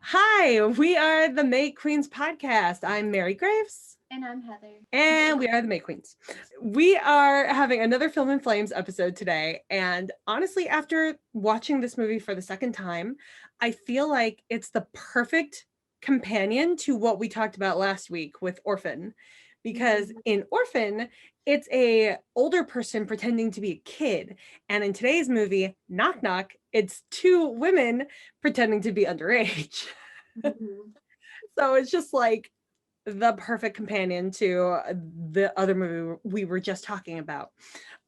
Hi, we are the May Queens podcast. I'm Mary Graves. And I'm Heather. And we are the May Queens. We are having another Film and Flames episode today. And honestly, after watching this movie for the second time, I feel like it's the perfect companion to what we talked about last week with Orphan. Because in Orphan, it's a older person pretending to be a kid. And in today's movie, Knock Knock, it's two women pretending to be underage. So it's just like the perfect companion to the other movie we were just talking about.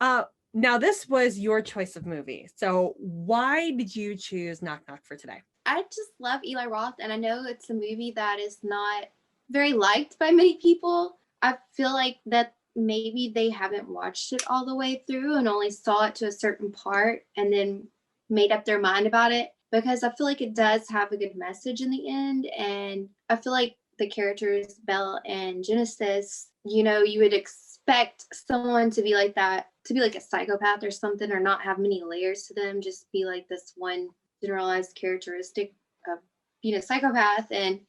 Now, this was your choice of movie. So why did you choose Knock Knock for today? I just love Eli Roth, and I know it's a movie that is not very liked by many people. I feel like that maybe they haven't watched it all the way through and only saw it to a certain part and then made up their mind about it, because I feel like it does have a good message in the end. And I feel like the characters, Belle and Genesis, you would expect someone to be like that, to be like a psychopath or something, or not have many layers to them, just be like this one generalized characteristic of being a psychopath. And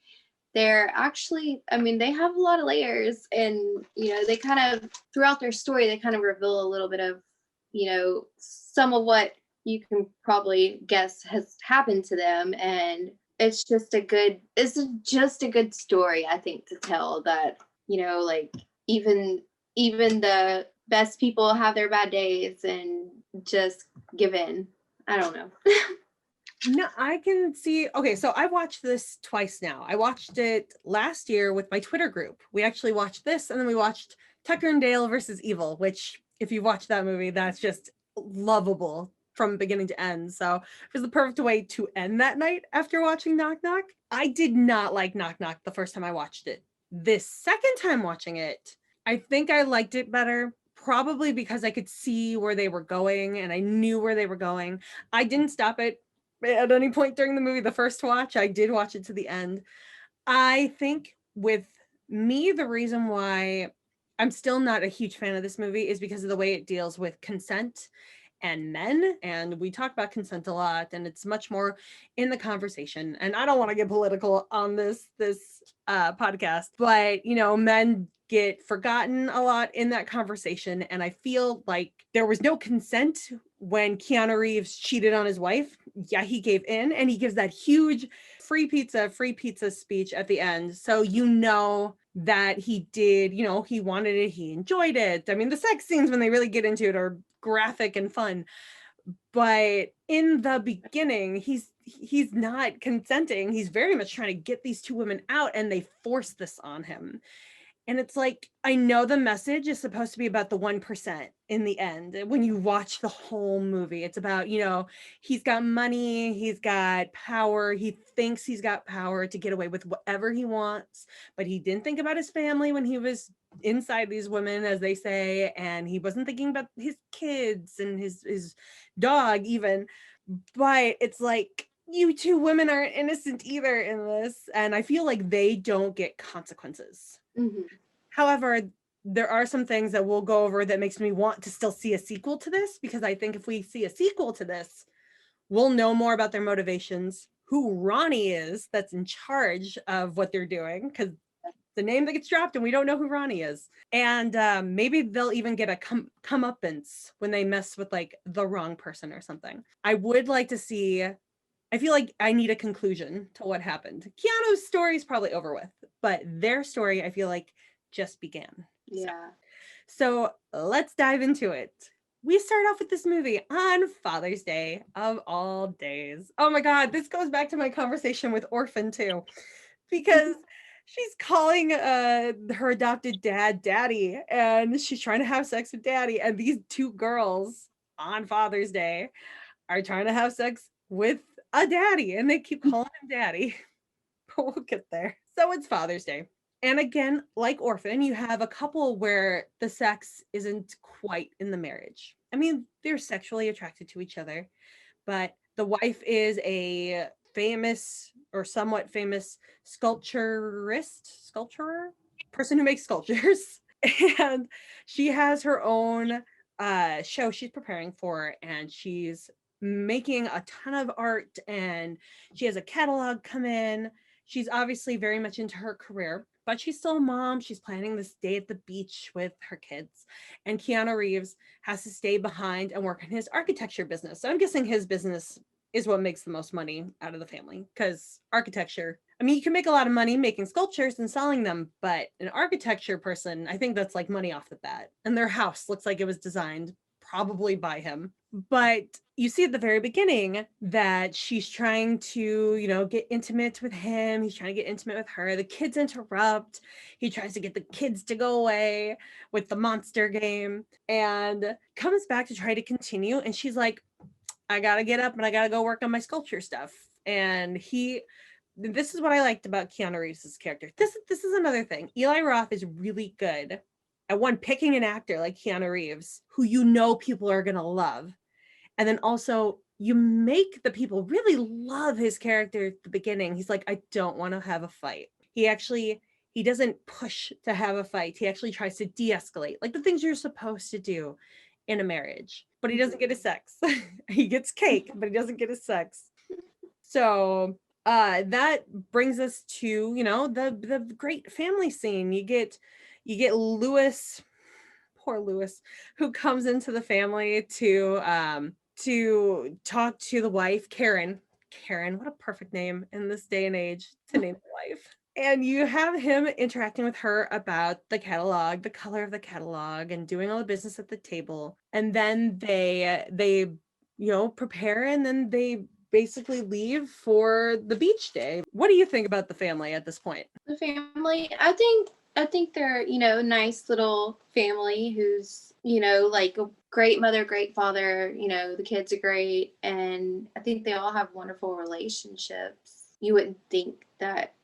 they're actually, they have a lot of layers. And they kind of, throughout their story, they kind of reveal a little bit of some of what you can probably guess has happened to them. And it's just a good story, I think, to tell that like even the best people have their bad days and just give in. I don't know. No, I can see. Okay, so I watched this twice now. I watched it last year with my Twitter group. We actually watched this, and then we watched Tucker and Dale versus Evil, which, if you watch that movie, that's just lovable from beginning to end. So it was the perfect way to end that night after watching Knock Knock. I did not like Knock Knock the first time I watched it. This second time watching it, I think I liked it better, probably because I could see where they were going and I knew where they were going. I didn't stop it at any point during the movie. The first watch, I did watch it to the end. I think with me, the reason why I'm still not a huge fan of this movie is because of the way it deals with consent and men. And we talk about consent a lot, and it's much more in the conversation. And I don't want to get political on this podcast, but men get forgotten a lot in that conversation. And I feel like there was no consent when Keanu Reeves cheated on his wife. Yeah, he gave in, and he gives that huge free pizza speech at the end. So that he did, he wanted it, he enjoyed it. I mean, the sex scenes when they really get into it are graphic and fun. But in the beginning, he's not consenting. He's very much trying to get these two women out, and they force this on him. And it's like, I know the message is supposed to be about the 1% in the end. When you watch the whole movie, it's about, he's got money, he's got power, he thinks he's got power to get away with whatever he wants, but he didn't think about his family when he was inside these women, as they say, and he wasn't thinking about his kids and his dog even. But it's like, you two women aren't innocent either in this, and I feel like they don't get consequences. Mm-hmm. However, there are some things that we'll go over that makes me want to still see a sequel to this, because I think if we see a sequel to this, we'll know more about their motivations, who Ronnie is that's in charge of what they're doing, because the name that gets dropped and we don't know who Ronnie is. And maybe they'll even get a comeuppance when they mess with like the wrong person or something. I would like to see, I feel like I need a conclusion to what happened. Keanu's story is probably over with, but their story, I feel like, just began. Yeah. So let's dive into it. We start off with this movie on Father's Day of all days. Oh my God, this goes back to my conversation with Orphan too, because she's calling her adopted dad Daddy, and she's trying to have sex with Daddy. And these two girls on Father's Day are trying to have sex with a daddy, and they keep calling him Daddy. But we'll get there. So it's Father's Day. And again, like Orphan, you have a couple where the sex isn't quite in the marriage. I mean, they're sexually attracted to each other, but the wife is a famous or somewhat famous sculpturer, person who makes sculptures. And she has her own show she's preparing for, and she's making a ton of art, and she has a catalog come in. She's obviously very much into her career, but she's still a mom. She's planning this day at the beach with her kids. And Keanu Reeves has to stay behind and work on his architecture business. So I'm guessing his business is what makes the most money out of the family, because architecture, I mean, you can make a lot of money making sculptures and selling them, but an architecture person, I think that's like money off the bat. And their house looks like it was designed probably by him. But you see at the very beginning that she's trying to, get intimate with him. He's trying to get intimate with her. The kids interrupt. He tries to get the kids to go away with the monster game and comes back to try to continue. And she's like, I gotta get up and I gotta go work on my sculpture stuff. And this is what I liked about Keanu Reeves' character. This is another thing. Eli Roth is really good at one, picking an actor like Keanu Reeves, who people are gonna love. And then also you make the people really love his character at the beginning. He's like, I don't want to have a fight. He doesn't push to have a fight. He actually tries to de-escalate, like the things you're supposed to do in a marriage. But he doesn't get his sex. He gets cake, but he doesn't get his sex. So that brings us to, the great family scene. You get Lewis, poor Lewis, who comes into the family to talk to the wife, Karen. Karen, what a perfect name in this day and age to name the wife. And you have him interacting with her about the catalog, the color of the catalog, and doing all the business at the table. And then they prepare, and then they basically leave for the beach day. What do you think about the family at this point? The family, I think they're, nice little family who's, like a great mother, great father, the kids are great. And I think they all have wonderful relationships. You wouldn't think that,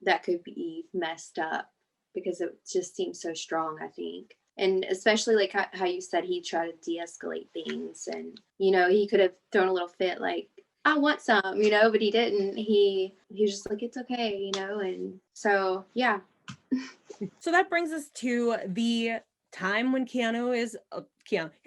that could be messed up, because it just seems so strong, I think. And especially like how you said he tried to de-escalate things, and, he could have thrown a little fit like, I want some, but he didn't. He was just like, it's okay, and so, yeah. So that brings us to the time when Keanu, his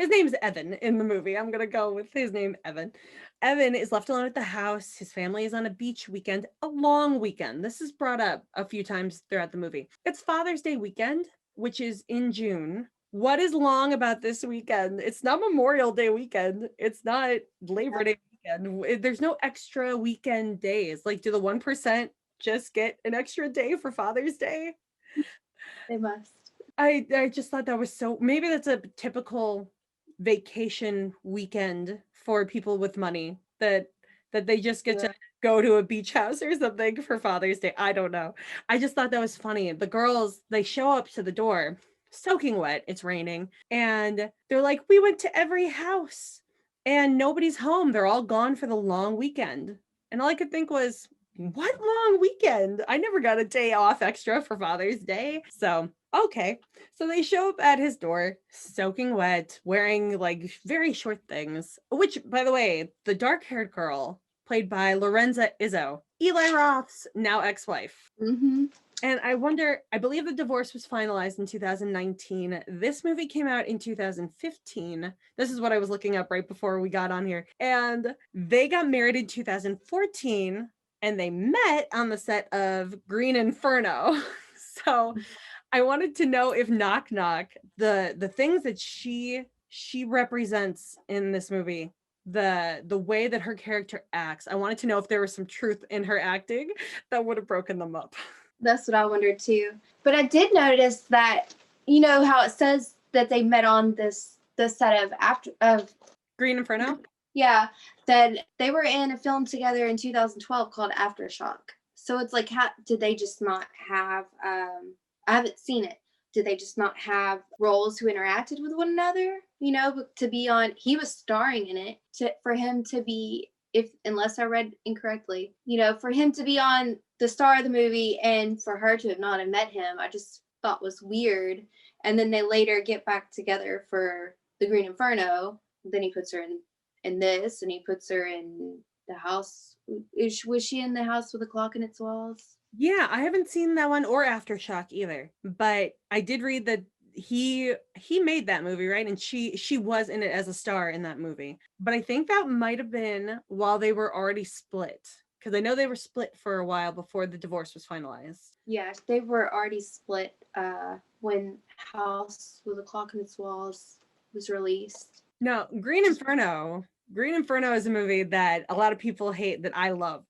name is Evan in the movie. I'm going to go with his name, Evan. Evan is left alone at the house. His family is on a beach weekend, a long weekend. This is brought up a few times throughout the movie. It's Father's Day weekend, which is in June. What is long about this weekend? It's not Memorial Day weekend. It's not Labor Day weekend. There's no extra weekend days. Like, do the 1% just get an extra day for Father's Day? They must. I just thought that was maybe that's a typical vacation weekend for people with money, that they just get to go to a beach house or something for Father's Day. I don't know. I just thought that was funny. The girls, they show up to the door soaking wet. It's raining. And they're like, we went to every house and nobody's home. They're all gone for the long weekend. And all I could think was, what long weekend? I never got a day off extra for Father's Day. So, okay. So they show up at his door, soaking wet, wearing like very short things, which, by the way, the dark-haired girl, played by Lorenza Izzo, Eli Roth's now ex-wife. Mm-hmm. And I believe the divorce was finalized in 2019. This movie came out in 2015. This is what I was looking up right before we got on here. And they got married in 2014. And they met on the set of Green Inferno. So I wanted to know if Knock Knock, the things that she represents in this movie, the way that her character acts, I wanted to know if there was some truth in her acting that would have broken them up. That's what I wondered too. But I did notice that, how it says that they met on the set of Green Inferno? Yeah, that they were in a film together in 2012 called Aftershock. So it's like, how did they just not have, I haven't seen it. Did they just not have roles who interacted with one another? But to be on, he was starring in it, for him to be, unless I read incorrectly, for him to be on the star of the movie and for her to have not have met him, I just thought was weird. And then they later get back together for the Green Inferno. Then he puts her in this, and he puts her in the house. Was she in the house with a clock in its walls? Yeah, I haven't seen that one or Aftershock either, but I did read that he made that movie, right? And she was in it as a star in that movie. But I think that might have been while they were already split, because I know they were split for a while before the divorce was finalized. Yeah, they were already split when House with a Clock in Its Walls was released. No, Green Inferno. Green Inferno is a movie that a lot of people hate that I loved.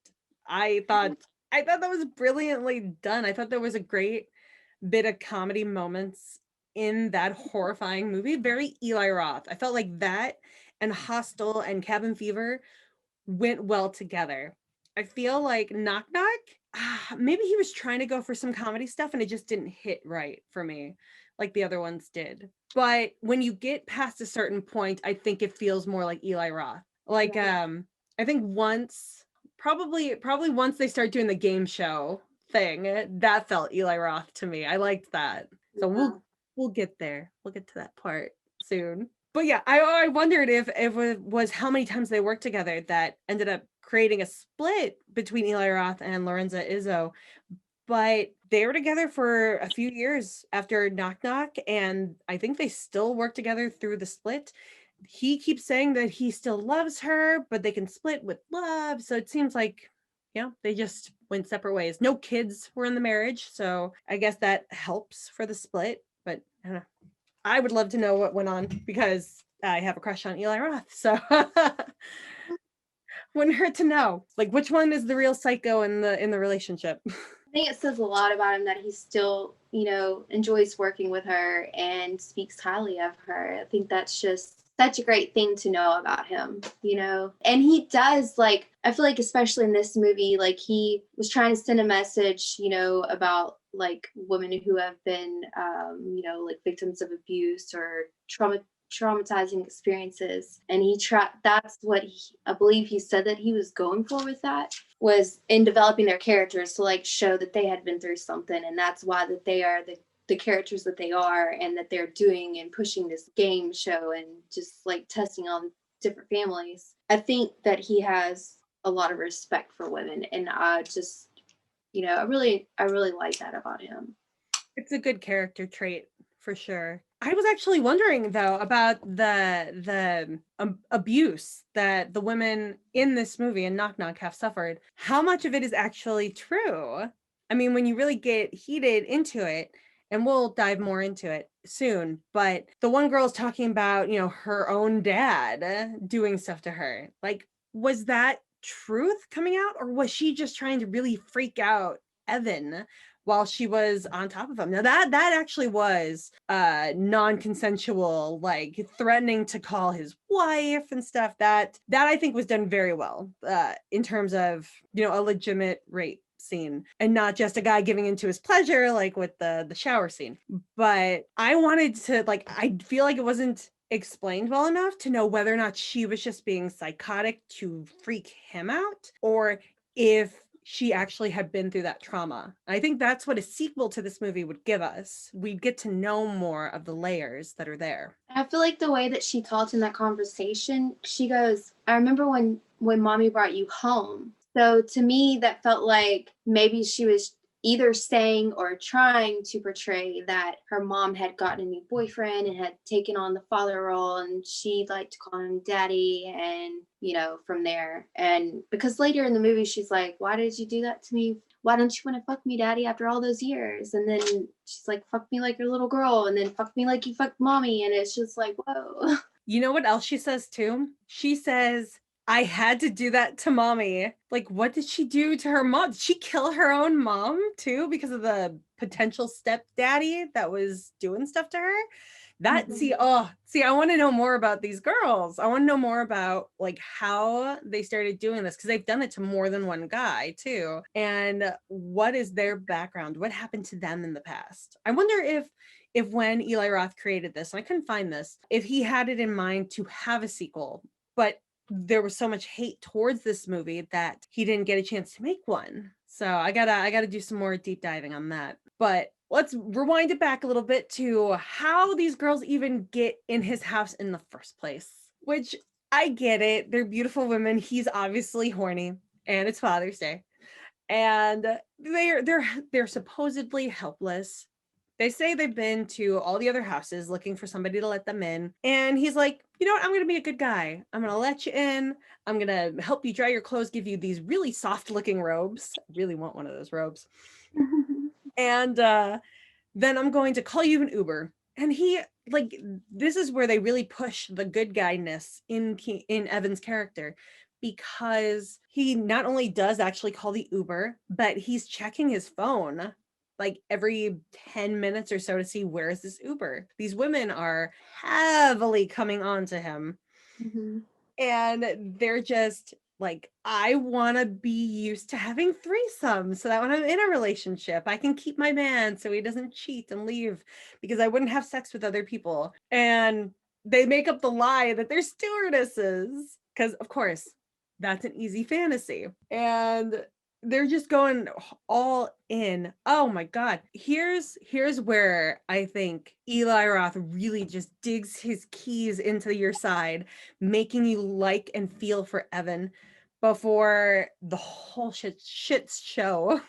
I thought I thought that was brilliantly done. I thought there was a great bit of comedy moments in that horrifying movie. Very Eli Roth. I felt like that and Hostel and Cabin Fever went well together. I feel like Knock Knock, maybe he was trying to go for some comedy stuff and it just didn't hit right for me like the other ones did. But when you get past a certain point, I think it feels more like Eli Roth. Like I think once probably once they start doing the game show thing, that felt Eli Roth to me. I liked that. So we'll get there. We'll get to that part soon. But yeah, I wondered if it was how many times they worked together that ended up creating a split between Eli Roth and Lorenza Izzo. But they were together for a few years after Knock Knock, and I think they still work together through the split. He keeps saying that he still loves her, but they can split with love. So it seems like, they just went separate ways. No kids were in the marriage, so I guess that helps for the split. But I don't know. I would love to know what went on because I have a crush on Eli Roth. So wouldn't hurt to know. Like, which one is the real psycho in the relationship? I think it says a lot about him that he still, enjoys working with her and speaks highly of her. I think that's just such a great thing to know about him, And he does, I feel like especially in this movie, he was trying to send a message, about women who have been, victims of abuse or traumatizing experiences, and that's what I believe he said that he was going for with that, was in developing their characters to show that they had been through something, and that's why that they are the characters that they are, and that they're doing and pushing this game show and just testing on different families. I think that he has a lot of respect for women, and I just I really like that about him. It's a good character trait for sure. I was actually wondering though about the abuse that the women in this movie and Knock Knock have suffered. How much of it is actually true? I mean, when you really get heated into it, and we'll dive more into it soon, but the one girl's talking about, her own dad doing stuff to her. Was that truth coming out, or was she just trying to really freak out Evan while she was on top of him? Now that actually was non-consensual, threatening to call his wife and stuff. That I think was done very well in terms of, a legitimate rape scene and not just a guy giving into his pleasure with the shower scene. But I wanted to I feel like it wasn't explained well enough to know whether or not she was just being psychotic to freak him out, or if she actually had been through that trauma. I think that's what a sequel to this movie would give us. We'd get to know more of the layers that are there. I feel like the way that she talked in that conversation, she goes, I remember when mommy brought you home. So to me, that felt like maybe she was either saying or trying to portray that her mom had gotten a new boyfriend and had taken on the father role, and she liked to call him daddy, and from there. And because later in the movie she's like, why did you do that to me? Why don't you want to fuck me, daddy, after all those years? And then she's like, fuck me like your little girl, and then fuck me like you fucked mommy. And it's just like, whoa. You know what else she says too? She says, I had to do that to mommy. What did she do to her mom? Did she kill her own mom too because of the potential stepdaddy that was doing stuff to her? That I want to know more about these girls. I want to know more about how they started doing this, because they've done it to more than one guy too. And what is their background? What happened to them in the past? I wonder if when Eli Roth created this, and I couldn't find this, if he had it in mind to have a sequel, but there was so much hate towards this movie that he didn't get a chance to make one. So I gotta do some more deep diving on that. But let's rewind it back a little bit to how these girls even get in his house in the first place, which I get it. They're beautiful women. He's obviously horny, and it's Father's Day. And they're supposedly helpless. They say they've been to all the other houses looking for somebody to let them in. And he's like, you know what? I'm going to be a good guy. I'm going to let you in. I'm going to help you dry your clothes, give you these really soft looking robes. I really want one of those robes. And then I'm going to call you an Uber. And he, like, this is where they really push the good guy-ness in Evan's character, because he not only does actually call the Uber, but he's checking his phone like every 10 minutes or so to see where is this Uber. These women are heavily coming on to him. Mm-hmm. And they're just like, I want to be used to having threesomes so that when I'm in a relationship, I can keep my man so he doesn't cheat and leave, because I wouldn't have sex with other people. And they make up the lie that they're stewardesses, because of course that's an easy fantasy. And they're just going all in. Oh my God. Here's where I think Eli Roth really just digs his keys into your side, making you like and feel for Evan before the whole shit show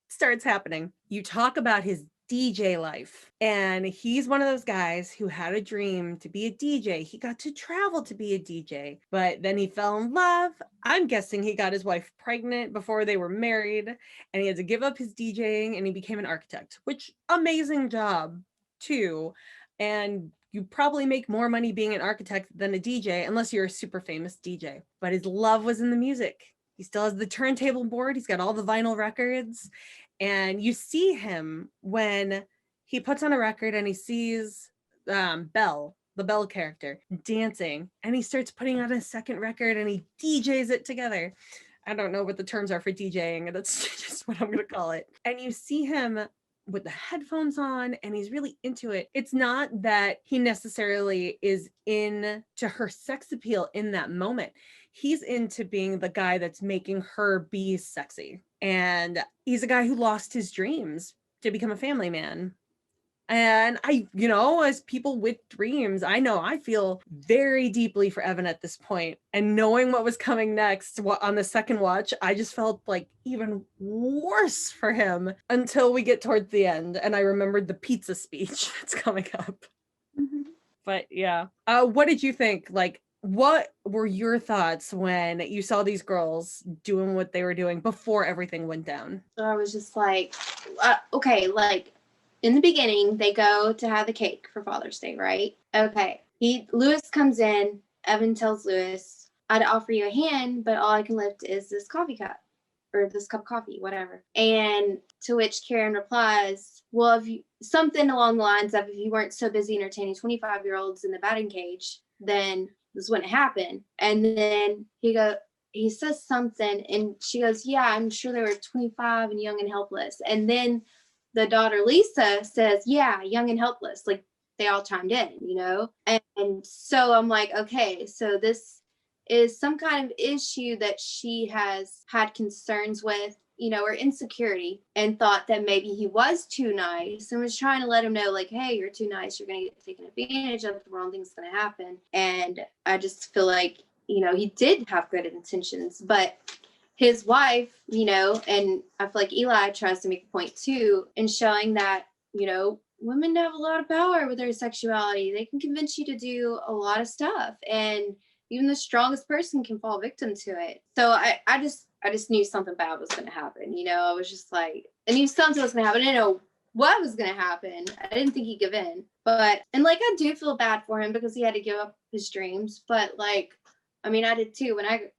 starts happening. You talk about his DJ life, and he's one of those guys who had a dream to be a DJ. He got to travel to be a DJ, but then he fell in love. I'm guessing he got his wife pregnant before they were married, and he had to give up his DJing, and he became an architect, which amazing job too. And you probably make more money being an architect than a DJ, unless you're a super famous DJ. But his love was in the music. He still has the turntable board. He's got all the vinyl records. And you see him when he puts on a record and he sees Belle, the Belle character, dancing. And he starts putting on a second record and he DJs it together. I don't know what the terms are for DJing. That's just what I'm going to call it. And you see him with the headphones on and he's really into it. It's not that he necessarily is into her sex appeal in that moment. He's into being the guy that's making her be sexy. And he's a guy who lost his dreams to become a family man. And I, as people with dreams, I know I feel very deeply for Evan at this point. And knowing what was coming next on the second watch, I just felt like even worse for him until we get towards the end. And I remembered the pizza speech that's coming up. Mm-hmm. But yeah. What did you think? Like, what were your thoughts when you saw these girls doing what they were doing before everything went down? I was just like, okay, like, in the beginning, they go to have the cake for Father's Day, right? Okay. Lewis comes in. Evan tells Lewis, I'd offer you a hand, but all I can lift is this coffee cup or this cup of coffee, whatever. And to which Karen replies, well, something along the lines of, if you weren't so busy entertaining 25-year-olds in the batting cage, then this wouldn't happen. And then he says something and she goes, yeah, I'm sure they were 25 and young and helpless. And then the daughter Lisa says, yeah, young and helpless. Like, they all chimed in, And so I'm like, okay, so this is some kind of issue that she has had concerns with, or insecurity, and thought that maybe he was too nice and was trying to let him know, like, hey, you're too nice, you're going to get taken advantage of, the wrong thing's going to happen. And I just feel like, he did have good intentions, but his wife, and I feel like Eli tries to make a point too in showing that, women have a lot of power with their sexuality. They can convince you to do a lot of stuff, and even the strongest person can fall victim to it. So I just knew something bad was going to happen. I was just like, I knew something was going to happen. I didn't know what was going to happen. I didn't think he'd give in, and like, I do feel bad for him because he had to give up his dreams. But like, I mean, I did too when I,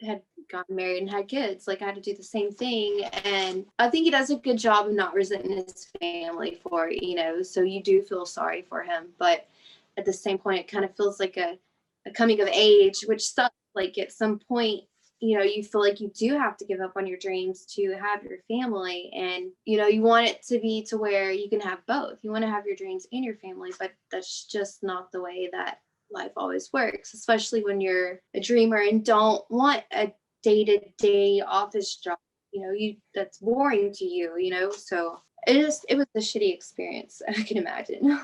had gotten married and had kids. Like, I had to do the same thing. And I think he does a good job of not resenting his family for it, so you do feel sorry for him. But at the same point, it kind of feels like a coming of age, which sucks. Like, at some point, you feel like you do have to give up on your dreams to have your family. And, you want it to be to where you can have both. You want to have your dreams and your family, but that's just not the way that life always works, especially when you're a dreamer and don't want a day-to-day office job, that's boring to you, so it was a shitty experience. I can imagine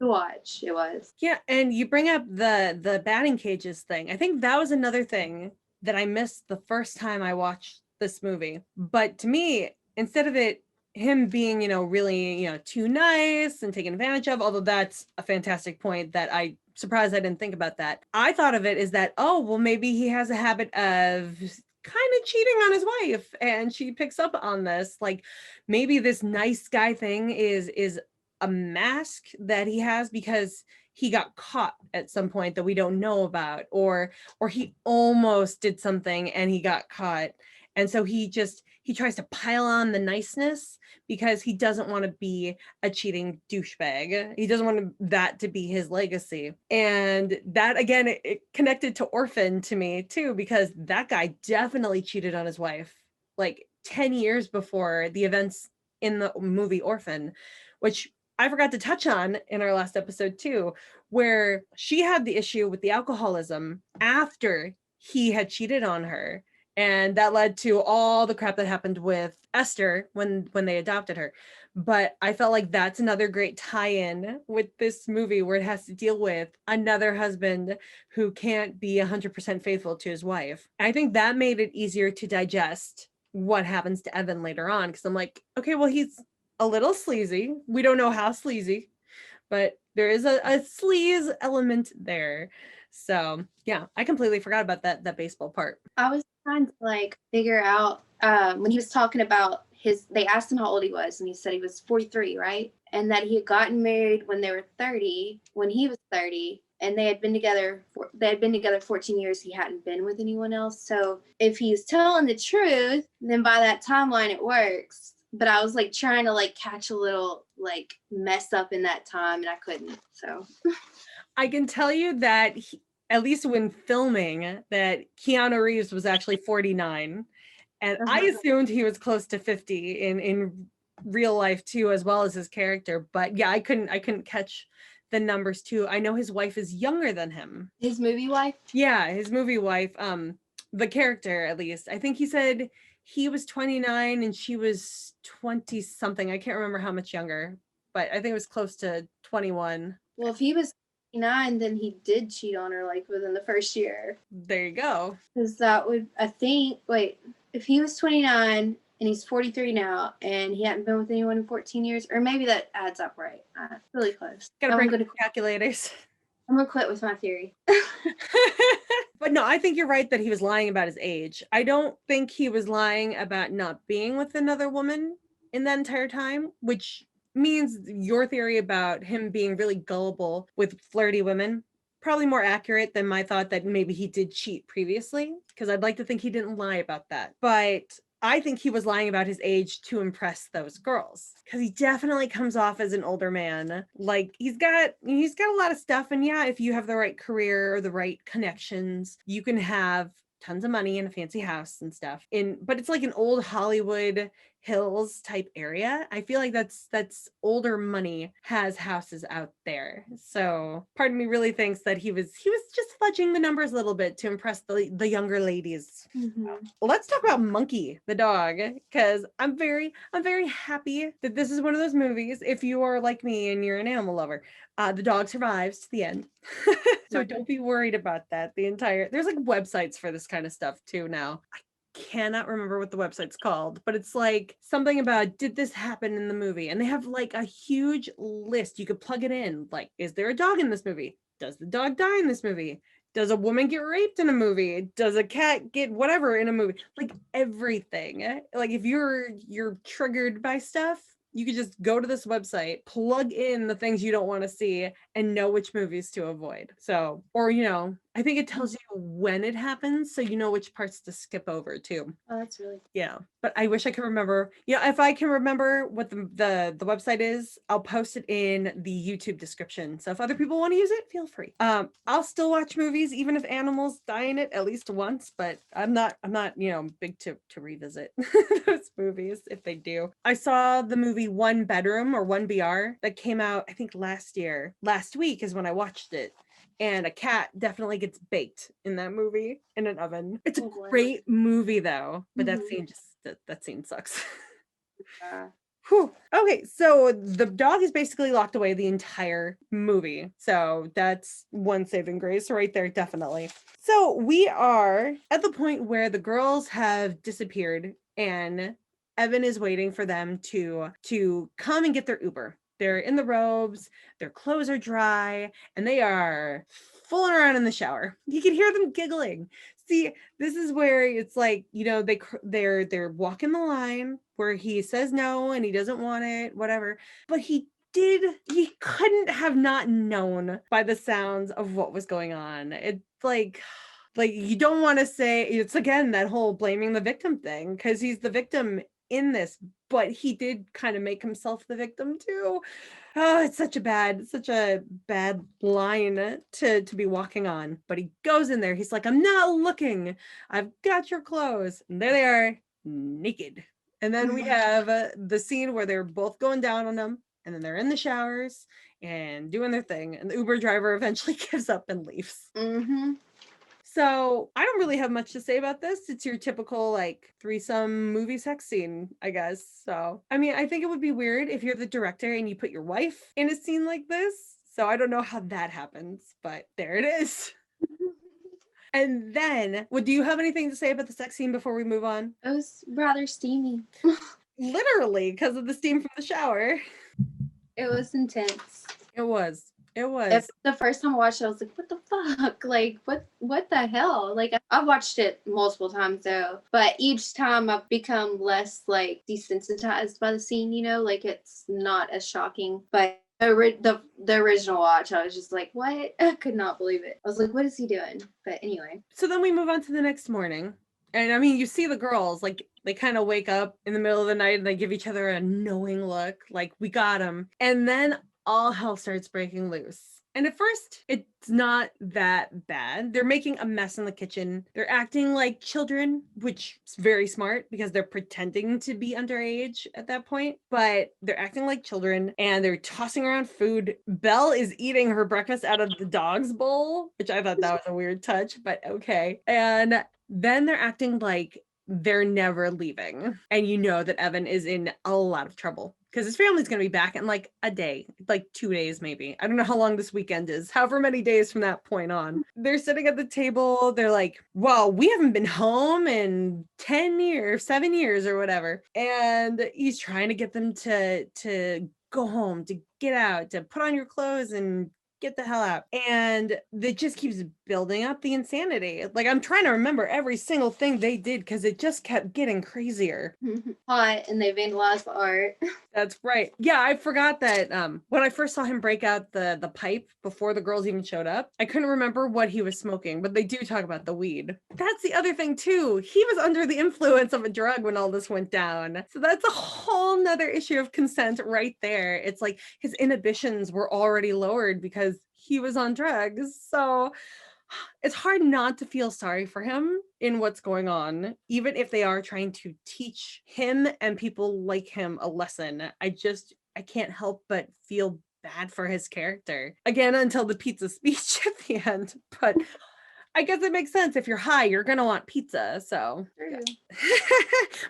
to watch. It was. Yeah. And you bring up the batting cages thing. I think that was another thing that I missed the first time I watched this movie. But to me, instead of it him being, really, too nice and taken advantage of, although that's a fantastic point that I surprised I didn't think about that. I thought of it as that, oh, well, maybe he has a habit of kind of cheating on his wife and she picks up on this. Like maybe this nice guy thing is a mask that he has because he got caught at some point that we don't know about, or he almost did something and he got caught. And so he tries to pile on the niceness because he doesn't want to be a cheating douchebag. He doesn't want that to be his legacy. And that, again, it connected to Orphan to me too, because that guy definitely cheated on his wife like 10 years before the events in the movie Orphan, which I forgot to touch on in our last episode too, where she had the issue with the alcoholism after he had cheated on her. And that led to all the crap that happened with Esther when they adopted her. But I felt like that's another great tie-in with this movie where it has to deal with another husband who can't be 100% faithful to his wife. I think that made it easier to digest what happens to Evan later on, because I'm like, okay, well, he's a little sleazy. We don't know how sleazy, but there is a sleaze element there. So yeah, I completely forgot about that baseball part. I was trying to like figure out when he was talking about they asked him how old he was, and he said he was 43, right? And that he had gotten married when they were 30, when he was 30, and they had been together 14 years. He hadn't been with anyone else. So if he's telling the truth, then by that timeline it works. But I was like trying to like catch a little like mess up in that time, and I couldn't. So I can tell you that at least when filming, that Keanu Reeves was actually 49, and I assumed he was close to 50 in real life too, as well as his character. But yeah, I couldn't catch the numbers too. I know his wife is younger than him. His movie wife? Yeah, his movie wife. The character, at least. I think he said he was 29 and she was 20 something. I can't remember how much younger, but I think it was close to 21. Well, if he was 29, then he did cheat on her like within the first year. There you go. Because that would, I think, wait, if he was 29 and he's 43 now and he hadn't been with anyone in 14 years, or maybe that adds up right. Really close. Gotta bring the calculators. I'm gonna quit with my theory. But no, I think you're right that he was lying about his age. I don't think he was lying about not being with another woman in that entire time, which means your theory about him being really gullible with flirty women, probably more accurate than my thought that maybe he did cheat previously, because I'd like to think he didn't lie about that. But I think he was lying about his age to impress those girls, because he definitely comes off as an older man. Like he's got a lot of stuff. And yeah, if you have the right career or the right connections, you can have tons of money and a fancy house and stuff. But it's like an old Hollywood Hills type area. I feel like that's older money has houses out there. So part of me really thinks that he was just fudging the numbers a little bit to impress the younger ladies. Mm-hmm. Let's talk about Monkey the dog, because I'm very happy that this is one of those movies. If you are like me and you're an animal lover, the dog survives to the end. So don't be worried about that. There's like websites for this kind of stuff too now. I cannot remember what the website's called, but it's like something about, did this happen in the movie? And they have like a huge list. You could plug it in. Like, is there a dog in this movie? Does the dog die in this movie? Does a woman get raped in a movie? Does a cat get whatever in a movie? Like everything. Like if you're triggered by stuff, you could just go to this website, plug in the things you don't want to see, and know which movies to avoid. So, or, I think it tells you when it happens, so you know which parts to skip over too. Oh, that's really cool. Yeah. But I wish I could remember. Yeah, if I can remember what the website is, I'll post it in the YouTube description. So if other people want to use it, feel free. I'll still watch movies even if animals die in it at least once, but I'm not big to revisit those movies if they do. I saw the movie One Bedroom, or 1BR, that came out I think last week is when I watched it. And a cat definitely gets baked in that movie in an oven. It's a great movie though, but that scene sucks. Whew. Okay, so the dog is basically locked away the entire movie. So that's one saving grace right there, definitely. So we are at the point where the girls have disappeared and Evan is waiting for them to come and get their Uber. They're in the robes, their clothes are dry, and they are fooling around in the shower. You can hear them giggling. See, this is where it's like, you know, they're walking the line where he says no and he doesn't want it, whatever. But he couldn't have not known by the sounds of what was going on. It's like you don't want to say, it's again that whole blaming the victim thing, because he's the victim in this, but he did kind of make himself the victim too. Oh, it's such a bad line to be walking on. But he goes in there, he's like, I'm not looking, I've got your clothes, and there they are, naked. And then we have the scene where they're both going down on them, and then they're in the showers and doing their thing, and the Uber driver eventually gives up and leaves. So I don't really have much to say about this. It's your typical like threesome movie sex scene, I guess. So, I mean, I think it would be weird if you're the director and you put your wife in a scene like this. So I don't know how that happens, but there it is. And then, do you have anything to say about the sex scene before we move on? It was rather steamy. Literally, because of the steam from the shower. It was intense. It was. The first time I watched it, I was like, what the fuck? Like, what the hell? Like, I've watched it multiple times though, but each time I've become less like desensitized by the scene, you know, like it's not as shocking. But the original watch, I was just like, what? I could not believe it. I was like, what is he doing? But anyway. So then we move on to the next morning. And I mean, you see the girls, like, they kind of wake up in the middle of the night and they give each other a knowing look, like, we got him. And then all hell starts breaking loose. And at first, it's not that bad. They're making a mess in the kitchen. They're acting like children, which is very smart because they're pretending to be underage at that point. But they're acting like children and they're tossing around food. Belle is eating her breakfast out of the dog's bowl, which I thought that was a weird touch, but okay. And then they're acting like they're never leaving. And you know that Evan is in a lot of trouble because his family's going to be back in like a day, like 2 days maybe. I don't know how long this weekend is, however many days from that point on. They're sitting at the table. They're like, well, we haven't been home in 10 years, 7 years or whatever. And he's trying to get them to go home, to get out, to put on your clothes and get the hell out. And it just keeps building up the insanity. Like, I'm trying to remember every single thing they did because it just kept getting crazier. Hot, and they vandalized the art. That's right. Yeah, I forgot that when I first saw him break out the pipe before the girls even showed up, I couldn't remember what he was smoking, but they do talk about the weed. That's the other thing too. He was under the influence of a drug when all this went down. So that's a whole nother issue of consent right there. It's like his inhibitions were already lowered because he was on drugs. So it's hard not to feel sorry for him in what's going on, even if they are trying to teach him and people like him a lesson. I can't help but feel bad for his character. Again, until the pizza speech at the end. But I guess it makes sense. If you're high, you're going to want pizza. So True.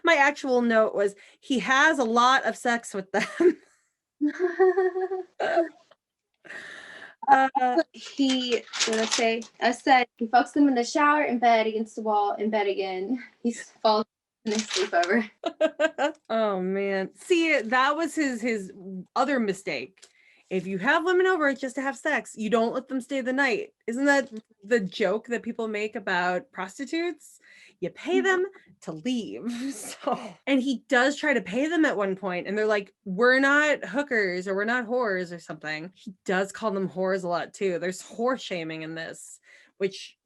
My actual note was he has a lot of sex with them. I said he fucks them in the shower, in bed, against the wall, in bed again. He falls in his sleepover. Oh man. See, that was his other mistake. If you have women over just to have sex, you don't let them stay the night. Isn't that the joke that people make about prostitutes? You pay them to leave. So, and he does try to pay them at one point, and they're like, we're not hookers or we're not whores or something. He does call them whores a lot too. There's whore shaming in this, which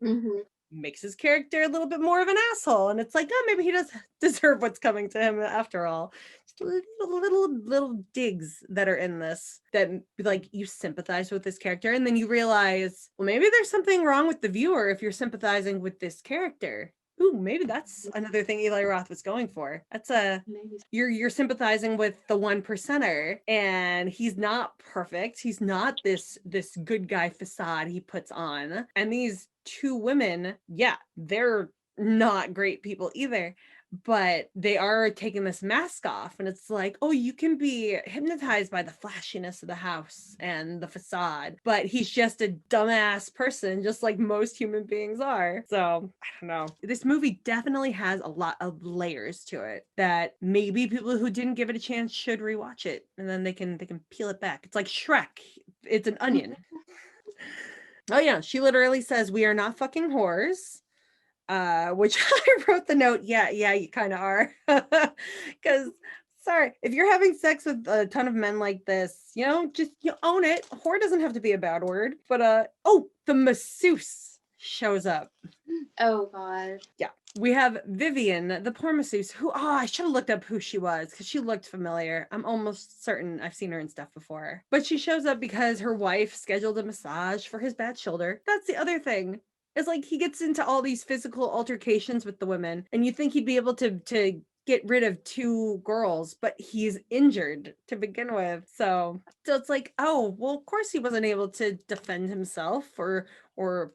makes his character a little bit more of an asshole. And it's like, oh, maybe he does deserve what's coming to him after all. Just little digs that are in this that like you sympathize with this character, and then you realize, well, maybe there's something wrong with the viewer if you're sympathizing with this character. Ooh, maybe that's another thing Eli Roth was going for. That's you're sympathizing with the 1%er, and he's not perfect. He's not this good guy facade he puts on. And these two women, yeah, they're not great people either. but they are taking this mask off, and it's like, oh, you can be hypnotized by the flashiness of the house and the facade, but he's just a dumbass person, just like most human beings are. So I don't know. This movie definitely has a lot of layers to it that maybe people who didn't give it a chance should rewatch it, and then they can peel it back. It's like Shrek. It's an onion. Oh yeah, she literally says, "We are not fucking whores." Which I wrote the note, yeah, you kind of are. Because, sorry, if you're having sex with a ton of men like this, just you own it. Whore doesn't have to be a bad word. But, oh, the masseuse shows up. Oh, God. Yeah. We have Vivian, the poor masseuse, who, I should have looked up who she was because she looked familiar. I'm almost certain I've seen her in stuff before. But she shows up because her wife scheduled a massage for his bad shoulder. That's the other thing. It's like he gets into all these physical altercations with the women, and you think he'd be able to get rid of two girls, but he's injured to begin with. So it's like, oh, well, of course he wasn't able to defend himself or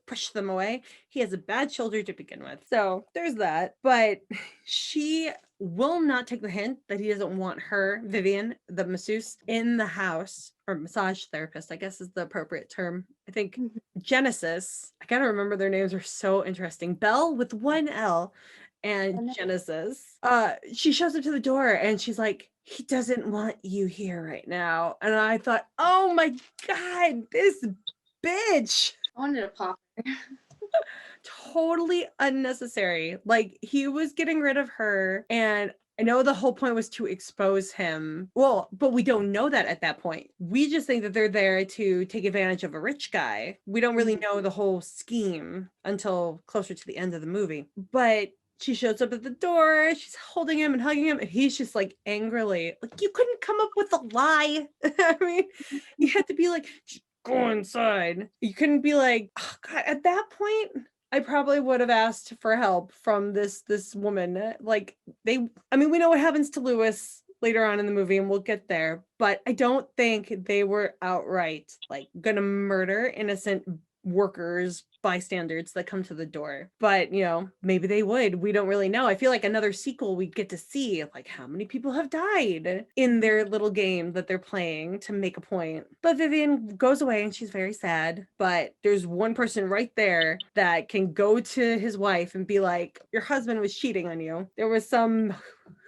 push them away. He has a bad shoulder to begin with. So there's that. But she will not take the hint that he doesn't want her, Vivian, the masseuse, in the house, or massage therapist, I guess is the appropriate term. I think Genesis, I gotta remember their names are so interesting. Belle with one L and Genesis. She shows up to the door and she's like, he doesn't want you here right now. And I thought, oh my God, this bitch. I wanted to pop her. Totally unnecessary. Like, he was getting rid of her, and I know the whole point was to expose him. Well, but we don't know that at that point. We just think that they're there to take advantage of a rich guy. We don't really know the whole scheme until closer to the end of the movie. But she shows up at the door, she's holding him and hugging him, and he's just like angrily, like, you couldn't come up with a lie. I mean, you had to be like, go inside. You couldn't be like, oh God, at that point, I probably would have asked for help from this woman. Like, we know what happens to Lewis later on in the movie, and we'll get there, but I don't think they were outright like gonna murder innocent workers, bystanders that come to the door. But maybe they would. We don't really know. I feel like another sequel we get to see like how many people have died in their little game that they're playing to make a point. But Vivian goes away and she's very sad. But there's one person right there that can go to his wife and be like, your husband was cheating on you. There was some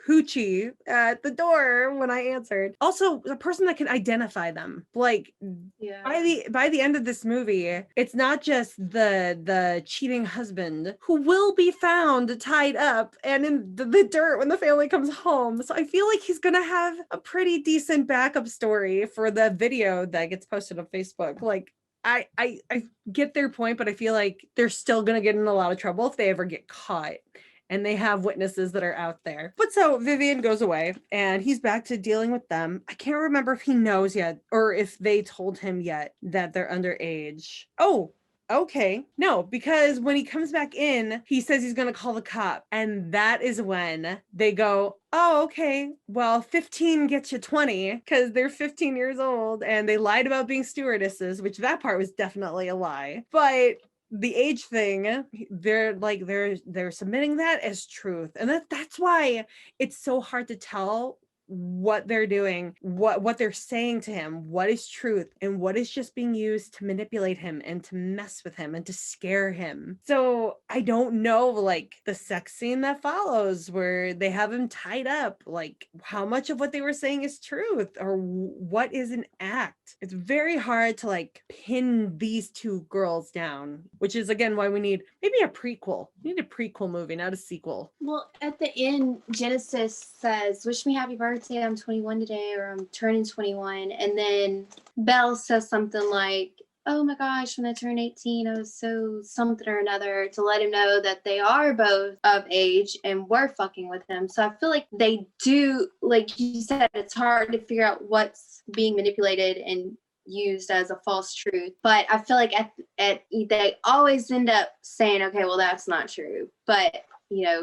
hoochie at the door when I answered. Also, a person that can identify them. Like, by the end of this movie, it's not just the cheating husband who will be found tied up and in the dirt when the family comes home. So I feel like he's gonna have a pretty decent backup story for the video that gets posted on Facebook. Like, I get their point, but I feel like they're still gonna get in a lot of trouble if they ever get caught. And they have witnesses that are out there. But so Vivian goes away and he's back to dealing with them. I can't remember if he knows yet or if they told him yet that they're underage. Oh, okay. No, because when he comes back in, he says he's going to call the cop. And that is when they go, oh, okay, well, 15 gets you 20 because they're 15 years old and they lied about being stewardesses, which that part was definitely a lie. But the age thing, they're submitting that as truth, and that's why it's so hard to tell what they're doing, what they're saying to him, what is truth and what is just being used to manipulate him and to mess with him and to scare him. So I don't know, like the sex scene that follows where they have him tied up, like how much of what they were saying is truth or what is an act. It's very hard to like pin these two girls down, which is again why we need maybe a prequel. We need a prequel movie, not a sequel. Well, at the end, Genesis says, wish me happy birthday, I'm 21 today, or I'm turning 21. And then Belle says something like, oh my gosh, when I turned 18, I was so something or another, to let him know that they are both of age and were fucking with him. So I feel like they do, like you said, it's hard to figure out what's being manipulated and used as a false truth. But I feel like they always end up saying, okay, well, that's not true. But,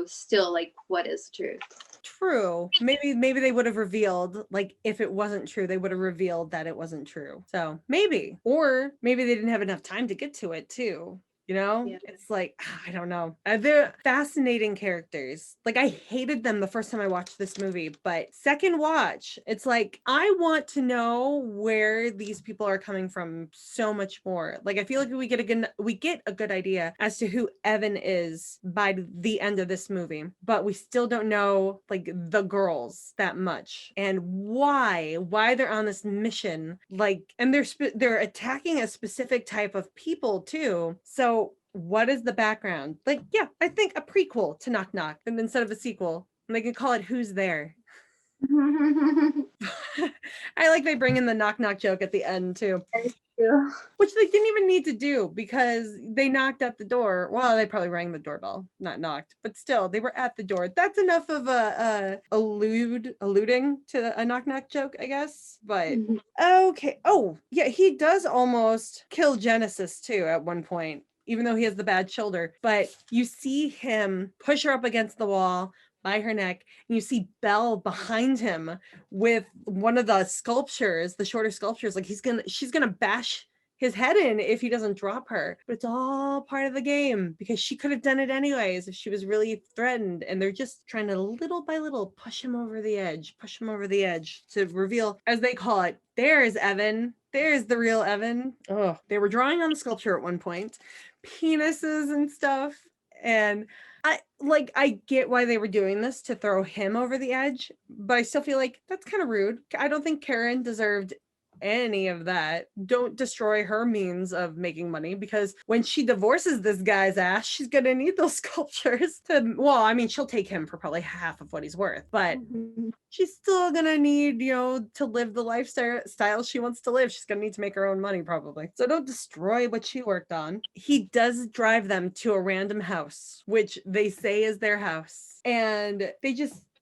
still, like, what is the truth? True. Maybe they would have revealed, like, if it wasn't true, they would have revealed that it wasn't true. So maybe, or maybe they didn't have enough time to get to it too. You know, Yeah. it's like, I don't know. They're fascinating characters. Like, I hated them the first time I watched this movie, but second watch, it's like, I want to know where these people are coming from so much more. Like, I feel like we get a good idea as to who Evan is by the end of this movie, but we still don't know like the girls that much and why they're on this mission. Like, and they're attacking a specific type of people too. So what is the background? Like, yeah, I think a prequel to Knock Knock, and instead of a sequel, and they can call it Who's There. I like they bring in the knock knock joke at the end too, which they didn't even need to do because they knocked at the door. Well, they probably rang the doorbell, not knocked, but still they were at the door. That's enough of a alluding to a knock knock joke, I guess. But okay. Oh yeah, he does almost kill Genesis too at one point, even though he has the bad shoulder. But you see him push her up against the wall by her neck, and you see Belle behind him with one of the sculptures, the shorter sculptures. Like she's gonna bash his head in if he doesn't drop her. But it's all part of the game because she could have done it anyways if she was really threatened. And they're just trying to little by little push him over the edge to reveal, as they call it, there's Evan. There's the real Evan. Oh, they were drawing on the sculpture at one point, penises and stuff. And I get why they were doing this to throw him over the edge, but I still feel like that's kind of rude. I don't think Karen deserved any of that. Don't destroy her means of making money, because when she divorces this guy's ass, she's gonna need those sculptures to, well, I mean, she'll take him for probably half of what he's worth, but she's still gonna need, to live the lifestyle she wants to live. She's gonna need to make her own money probably. So don't destroy what she worked on. He does drive them to a random house, which they say is their house, and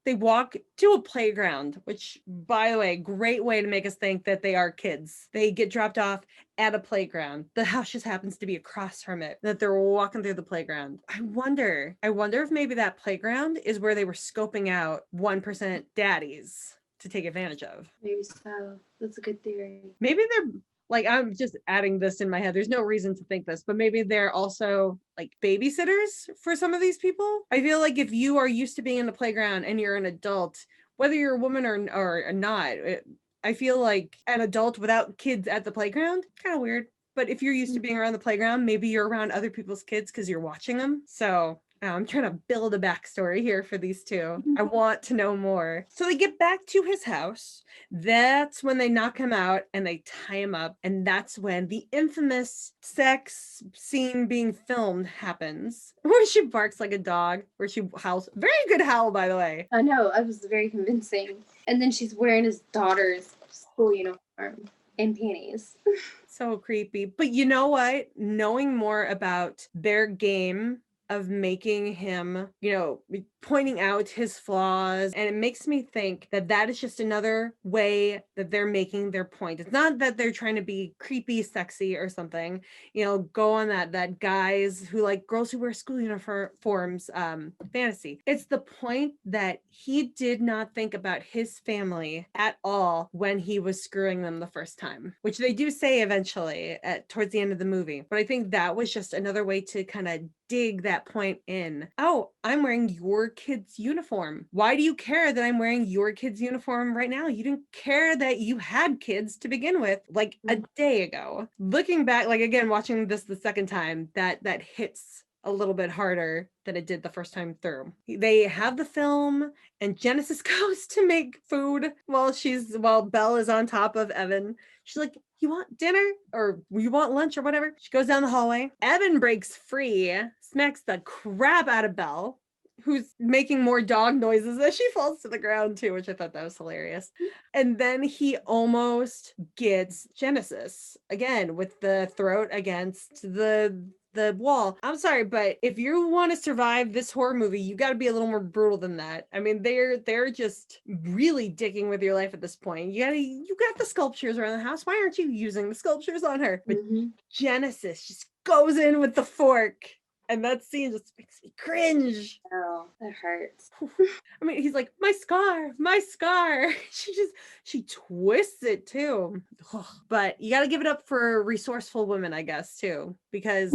they walk to a playground, which, by the way, great way to make us think that they are kids. They get dropped off at a playground. The house just happens to be across from it, that they're walking through the playground. I wonder if maybe that playground is where they were scoping out 1% daddies to take advantage of. Maybe so. That's a good theory. Maybe they're, like, I'm just adding this in my head. There's no reason to think this, but maybe they're also like babysitters for some of these people. I feel like if you are used to being in the playground and you're an adult, whether you're a woman or not, I feel like an adult without kids at the playground, kind of weird. But if you're used to being around the playground, maybe you're around other people's kids because you're watching them. So I'm trying to build a backstory here for these two. I want to know more. So they get back to his house. That's when they knock him out and they tie him up. And that's when the infamous sex scene being filmed happens, where she barks like a dog, where she howls. Very good howl, by the way. I know, it was very convincing. And then she's wearing his daughter's school uniform and panties. So creepy. But you know what? Knowing more about their game of making him, pointing out his flaws. And it makes me think that that is just another way that they're making their point. It's not that they're trying to be creepy, sexy or something, go on that guys who like girls who wear school uniforms fantasy. It's the point that he did not think about his family at all when he was screwing them the first time, which they do say eventually towards the end of the movie. But I think that was just another way to kind of dig that point in. Oh, I'm wearing your kid's uniform. Why do you care that I'm wearing your kid's uniform right now? You didn't care that you had kids to begin with, like a day ago. Looking back, like again, watching this the second time, that hits a little bit harder than it did the first time through. They have the film and Genesis goes to make food while Belle is on top of Evan. She's like, you want dinner or you want lunch or whatever? She goes down the hallway. Evan breaks free, smacks the crap out of Belle, who's making more dog noises as she falls to the ground too, which I thought that was hilarious. And then he almost gets Genesis again with the throat against the wall. I'm sorry, but if you want to survive this horror movie, you got to be a little more brutal than that. I mean, they're just really dicking with your life at this point. You got the sculptures around the house. Why aren't you using the sculptures on her? But Genesis just goes in with the fork. And that scene just makes me cringe. Oh, that hurts. I mean, he's like, my scar, my scar. She twists it too. Ugh. But you got to give it up for resourceful women, I guess, too, because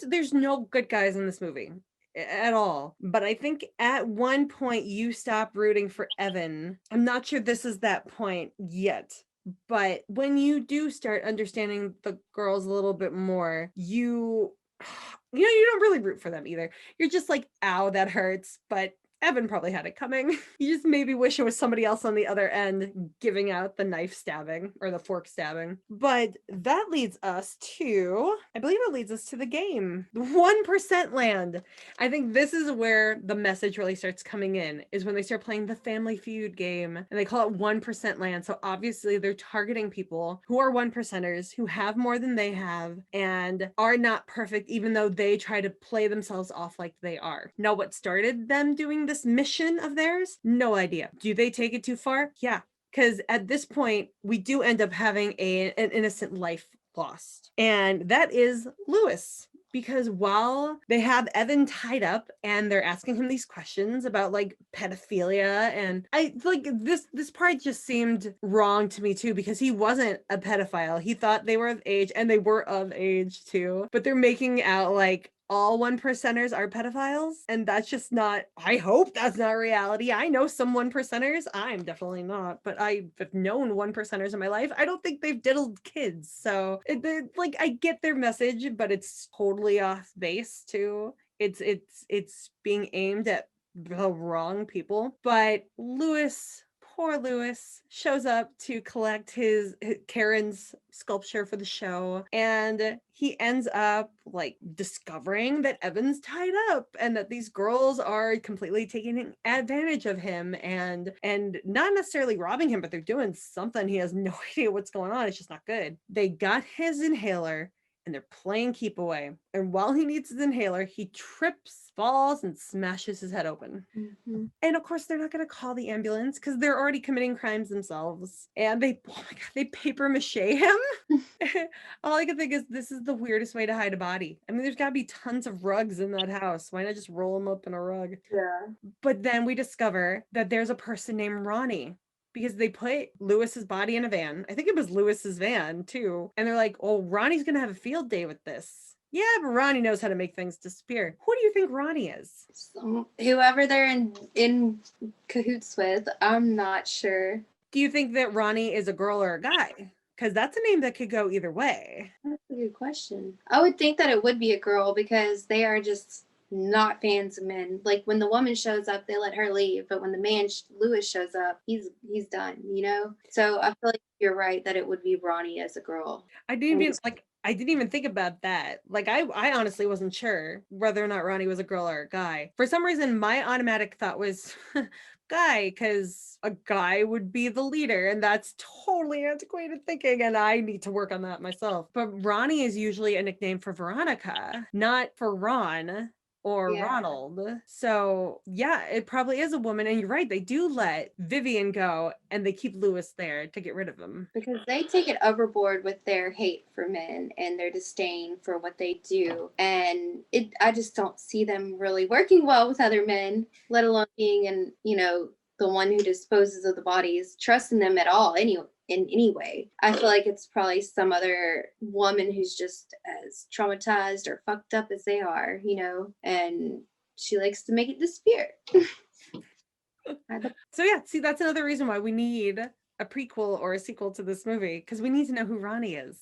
there's no good guys in this movie at all. But I think at one point you stop rooting for Evan. I'm not sure this is that point yet. But when you do start understanding the girls a little bit more, you don't really root for them either. You're just like, ow, that hurts. But Evan probably had it coming. You just maybe wish it was somebody else on the other end giving out the knife stabbing or the fork stabbing. But that leads us to, I believe it leads us to the game, 1% land. I think this is where the message really starts coming in, is when they start playing the Family Feud game and they call it 1% land. So obviously they're targeting people who are 1%ers, who have more than they have and are not perfect, even though they try to play themselves off like they are. Now, what started them doing this mission of theirs? No idea. Do they take it too far? Yeah. Because at this point, we do end up having an innocent life lost. And that is Lewis. Because while they have Evan tied up and they're asking him these questions about like pedophilia, and I like this part just seemed wrong to me too, because he wasn't a pedophile. He thought they were of age, and they were of age too, but they're making out like all 1%ers are pedophiles, and that's just not, I hope that's not reality. I know some 1%ers. I'm definitely not, but I've known 1%ers in my life. I don't think they've diddled kids. So like, I get their message, but it's totally off base too. It's being aimed at the wrong people. But poor Lewis shows up to collect his Karen's sculpture for the show, and he ends up like discovering that Evan's tied up and that these girls are completely taking advantage of him and not necessarily robbing him, but they're doing something. He has no idea what's going on. It's just not good. They got his inhaler and they're playing keep away. And while he needs his inhaler, he trips, falls, and smashes his head open. Mm-hmm. And of course, they're not going to call the ambulance because they're already committing crimes themselves. And they paper mache him. All I can think is, this is the weirdest way to hide a body. I mean, there's got to be tons of rugs in that house. Why not just roll them up in a rug? Yeah. But then we discover that there's a person named Ronnie, because they put Lewis's body in a van. I think it was Lewis's van too. And they're like, oh, Ronnie's going to have a field day with this. Yeah, but Ronnie knows how to make things disappear. Who do you think Ronnie is? So, whoever they're in cahoots with, I'm not sure. Do you think that Ronnie is a girl or a guy? Because that's a name that could go either way. That's a good question. I would think that it would be a girl because they are just not fans of men. Like when the woman shows up, they let her leave, but when the man Lewis shows up, he's done, you know. So I feel like you're right that it would be Ronnie as a girl. I didn't even think about that. Like I honestly wasn't sure whether or not Ronnie was a girl or a guy. For some reason, my automatic thought was guy, because a guy would be the leader, and that's totally antiquated thinking, and I need to work on that myself. But Ronnie is usually a nickname for Veronica, not for Ron or Ronald. So yeah, it probably is a woman. And you're right, they do let Vivian go and they keep Lewis there to get rid of him. Because they take it overboard with their hate for men and their disdain for what they do. And I just don't see them really working well with other men, let alone being the one who disposes of the bodies, trusting them at all in any way. I feel like it's probably some other woman who's just as traumatized or fucked up as they are, and she likes to make it disappear. So yeah, see, that's another reason why we need a prequel or a sequel to this movie, because we need to know who Ronnie is.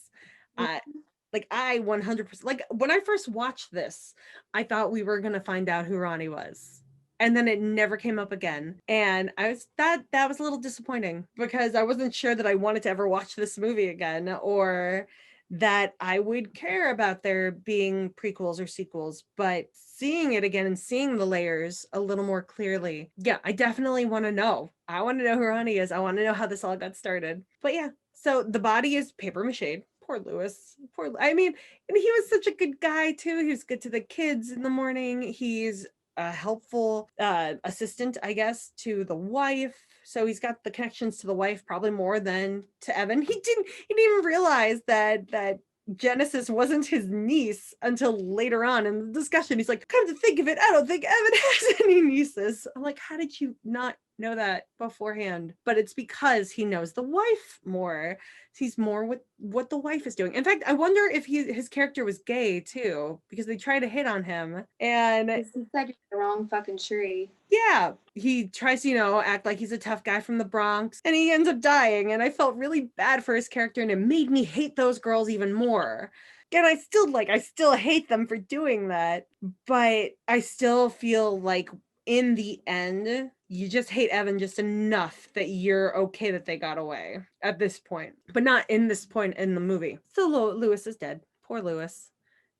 Like I 100%, like when I first watched this, I thought we were going to find out who Ronnie was. And then it never came up again. And that was a little disappointing, because I wasn't sure that I wanted to ever watch this movie again, or that I would care about there being prequels or sequels. But seeing it again and seeing the layers a little more clearly, yeah, I definitely want to know. I want to know who Ronnie is. I want to know how this all got started. But yeah, so the body is paper mache. Poor Lewis. I mean, and he was such a good guy too. He was good to the kids in the morning. He's a helpful assistant, I guess, to the wife. So he's got the connections to the wife probably more than to Evan. He didn't even realize that Genesis wasn't his niece until later on in the discussion. He's like, come to think of it, I don't think Evan has any nieces. I'm like, how did you not know that beforehand? But it's because he knows the wife more. He's more with what the wife is doing. In fact, I wonder if his character was gay too, because they try to hit on him. And He's like the wrong fucking tree. yeah, he tries to, act like he's a tough guy from the Bronx, and he ends up dying. And I felt really bad for his character, and it made me hate those girls even more. And I still hate them for doing that, but I still feel like in the end, you just hate Evan just enough that you're okay that they got away at this point, but not in this point in the movie. So Lewis is dead. Poor Lewis.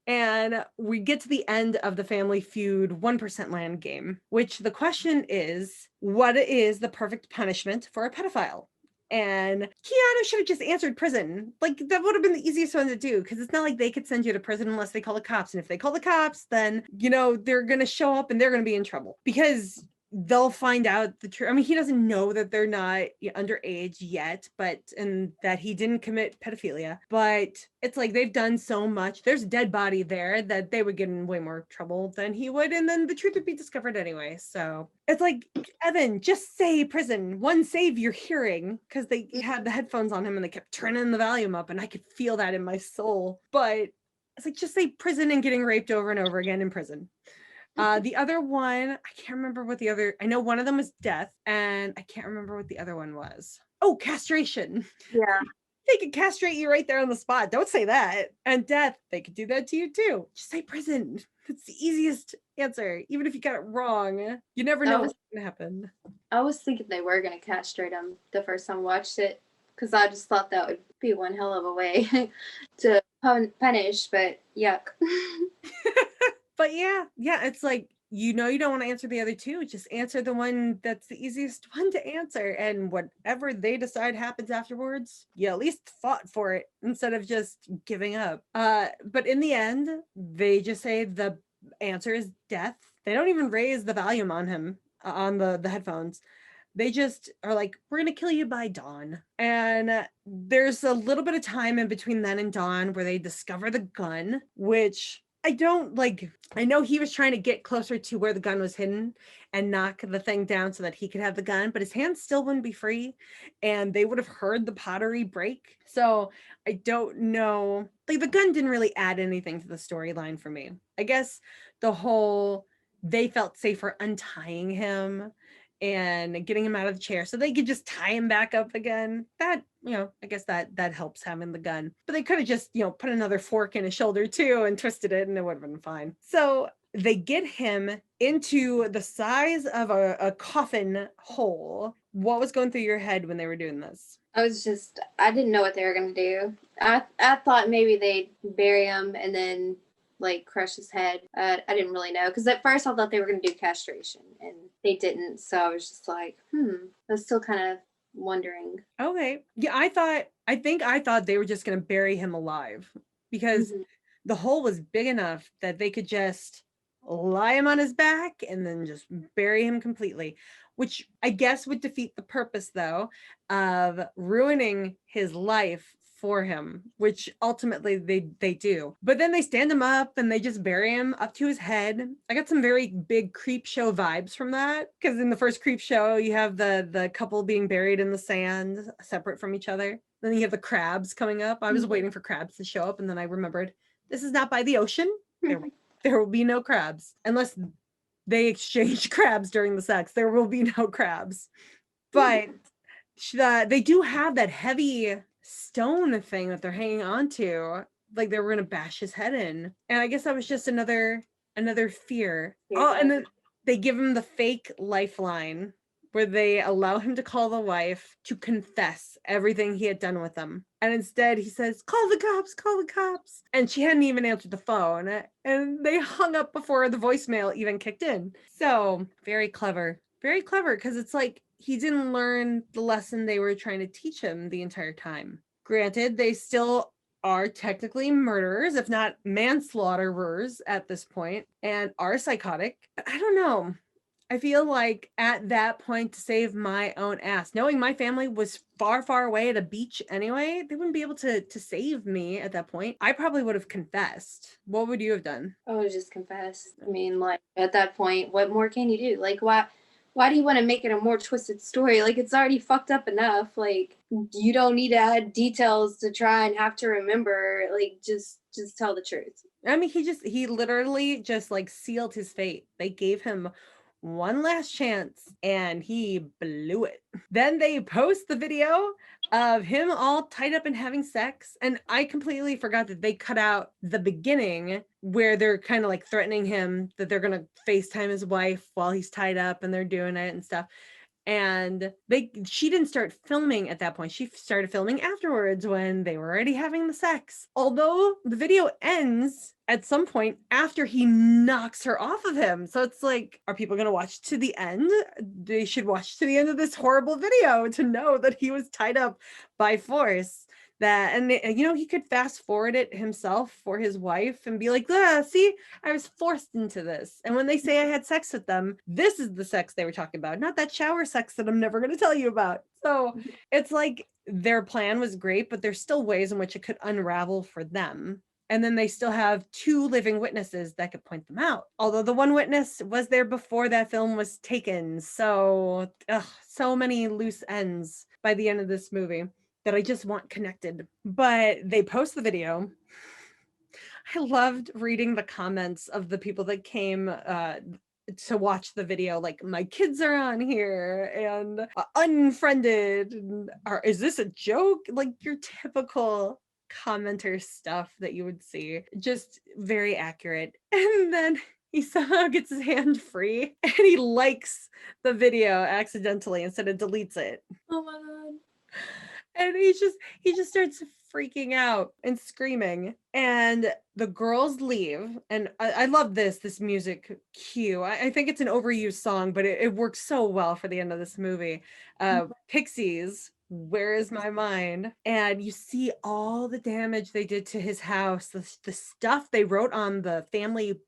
And we get to the end of the Family Feud 1% land game, which the question is, what is the perfect punishment for a pedophile? And Keanu should have just answered prison. Like, that would have been the easiest one to do, because it's not like they could send you to prison unless they call the cops. And if they call the cops, then, they're going to show up and they're going to be in trouble, because they'll find out the truth. I mean, he doesn't know that they're not underage yet, and that he didn't commit pedophilia, but it's like they've done so much. There's a dead body there that they would get in way more trouble than he would, and then the truth would be discovered anyway. So it's like, Evan, just say prison. One, save your hearing, because they had the headphones on him and they kept turning the volume up, and I could feel that in my soul. But it's like, just say prison and getting raped over and over again in prison. The other one, I can't remember what I know one of them was death, and I can't remember what the other one was. Oh, castration. Yeah. They could castrate you right there on the spot. Don't say that. And death, they could do that to you too. Just say prison. It's the easiest answer, even if you got it wrong. You never know what's going to happen. I was thinking they were going to castrate him the first time I watched it, because I just thought that would be one hell of a way to punish, but yuck. But yeah, it's like, you don't want to answer the other two. Just answer the one that's the easiest one to answer. And whatever they decide happens afterwards, you at least fought for it instead of just giving up. But in the end, they just say the answer is death. They don't even raise the volume on him, on the headphones. They just are like, we're going to kill you by dawn. And there's a little bit of time in between then and dawn where they discover the gun, which I don't like. I know he was trying to get closer to where the gun was hidden and knock the thing down so that he could have the gun, but his hands still wouldn't be free, and they would have heard the pottery break. So I don't know. Like, the gun didn't really add anything to the storyline for me. I guess they felt safer untying him and getting him out of the chair so they could just tie him back up again. That, I guess that helps having the gun. But they could have just, put another fork in his shoulder too and twisted it, and it would have been fine. So they get him into the size of a coffin hole. What was going through your head when they were doing this? I didn't know what they were going to do. I thought maybe they'd bury him and then like crush his head. I didn't really know, because at first I thought they were going to do castration, and they didn't. So I was just like, I was still kind of wondering. Okay. Yeah, I thought they were just going to bury him alive, because the hole was big enough that they could just lie him on his back and then just bury him completely, which I guess would defeat the purpose, though, of ruining his life for him, which ultimately they do. But then they stand him up and they just bury him up to his head. I got some very big Creep Show vibes from that, because in the first Creep Show you have the couple being buried in the sand separate from each other. Then you have the crabs coming up. I was waiting for crabs to show up, and then I remembered, this is not by the ocean. There will be no crabs unless they exchange crabs during the sex. There will be no crabs. But they do have that heavy stone thing that they're hanging on to, like they were going to bash his head in. And I guess that was just another fear. Oh, and then they give him the fake lifeline where they allow him to call the wife to confess everything he had done with them. And instead he says, call the cops. And she hadn't even answered the phone, and they hung up before the voicemail even kicked in. So very clever, because it's like, he didn't learn the lesson they were trying to teach him the entire time. Granted, they still are technically murderers, if not manslaughterers at this point, and are psychotic. I don't know. I feel like at that point, to save my own ass, knowing my family was far, far away at a beach anyway, they wouldn't be able to save me at that point. I probably would have confessed. What would you have done? I would just confess. I mean, like at that point, what more can you do? Like why do you want to make it a more twisted story? Like it's already fucked up enough. Like you don't need to add details to try and have to remember. Like just tell the truth. I mean, he literally just like sealed his fate. They gave him one last chance and he blew it. Then they post the video of him all tied up and having sex. And I completely forgot that they cut out the beginning where they're kind of like threatening him that they're going to FaceTime his wife while he's tied up and they're doing it and stuff. And she didn't start filming at that point. She started filming afterwards when they were already having the sex. Although the video ends at some point after he knocks her off of him. So it's like, are people going to watch to the end? They should watch to the end of this horrible video to know that he was tied up by force. That, and he could fast forward it himself for his wife and be like, see, I was forced into this. And when they say I had sex with them, this is the sex they were talking about, not that shower sex that I'm never going to tell you about. So it's like their plan was great, but there's still ways in which it could unravel for them. And then they still have 2 living witnesses that could point them out. Although the one witness was there before that film was taken. So, so many loose ends by the end of this movie that I just want connected. But they post the video. I loved reading the comments of the people that came to watch the video, like, my kids are on here and unfriended. Or is this a joke? Like your typical commenter stuff that you would see. Just very accurate. And then he somehow gets his hand free and he likes the video accidentally instead of deletes it. Oh my god. And he just starts freaking out and screaming. And the girls leave. And I love this music cue. I think it's an overused song, but it works so well for the end of this movie. Pixies, Where Is My Mind? And you see all the damage they did to his house, the stuff they wrote on the family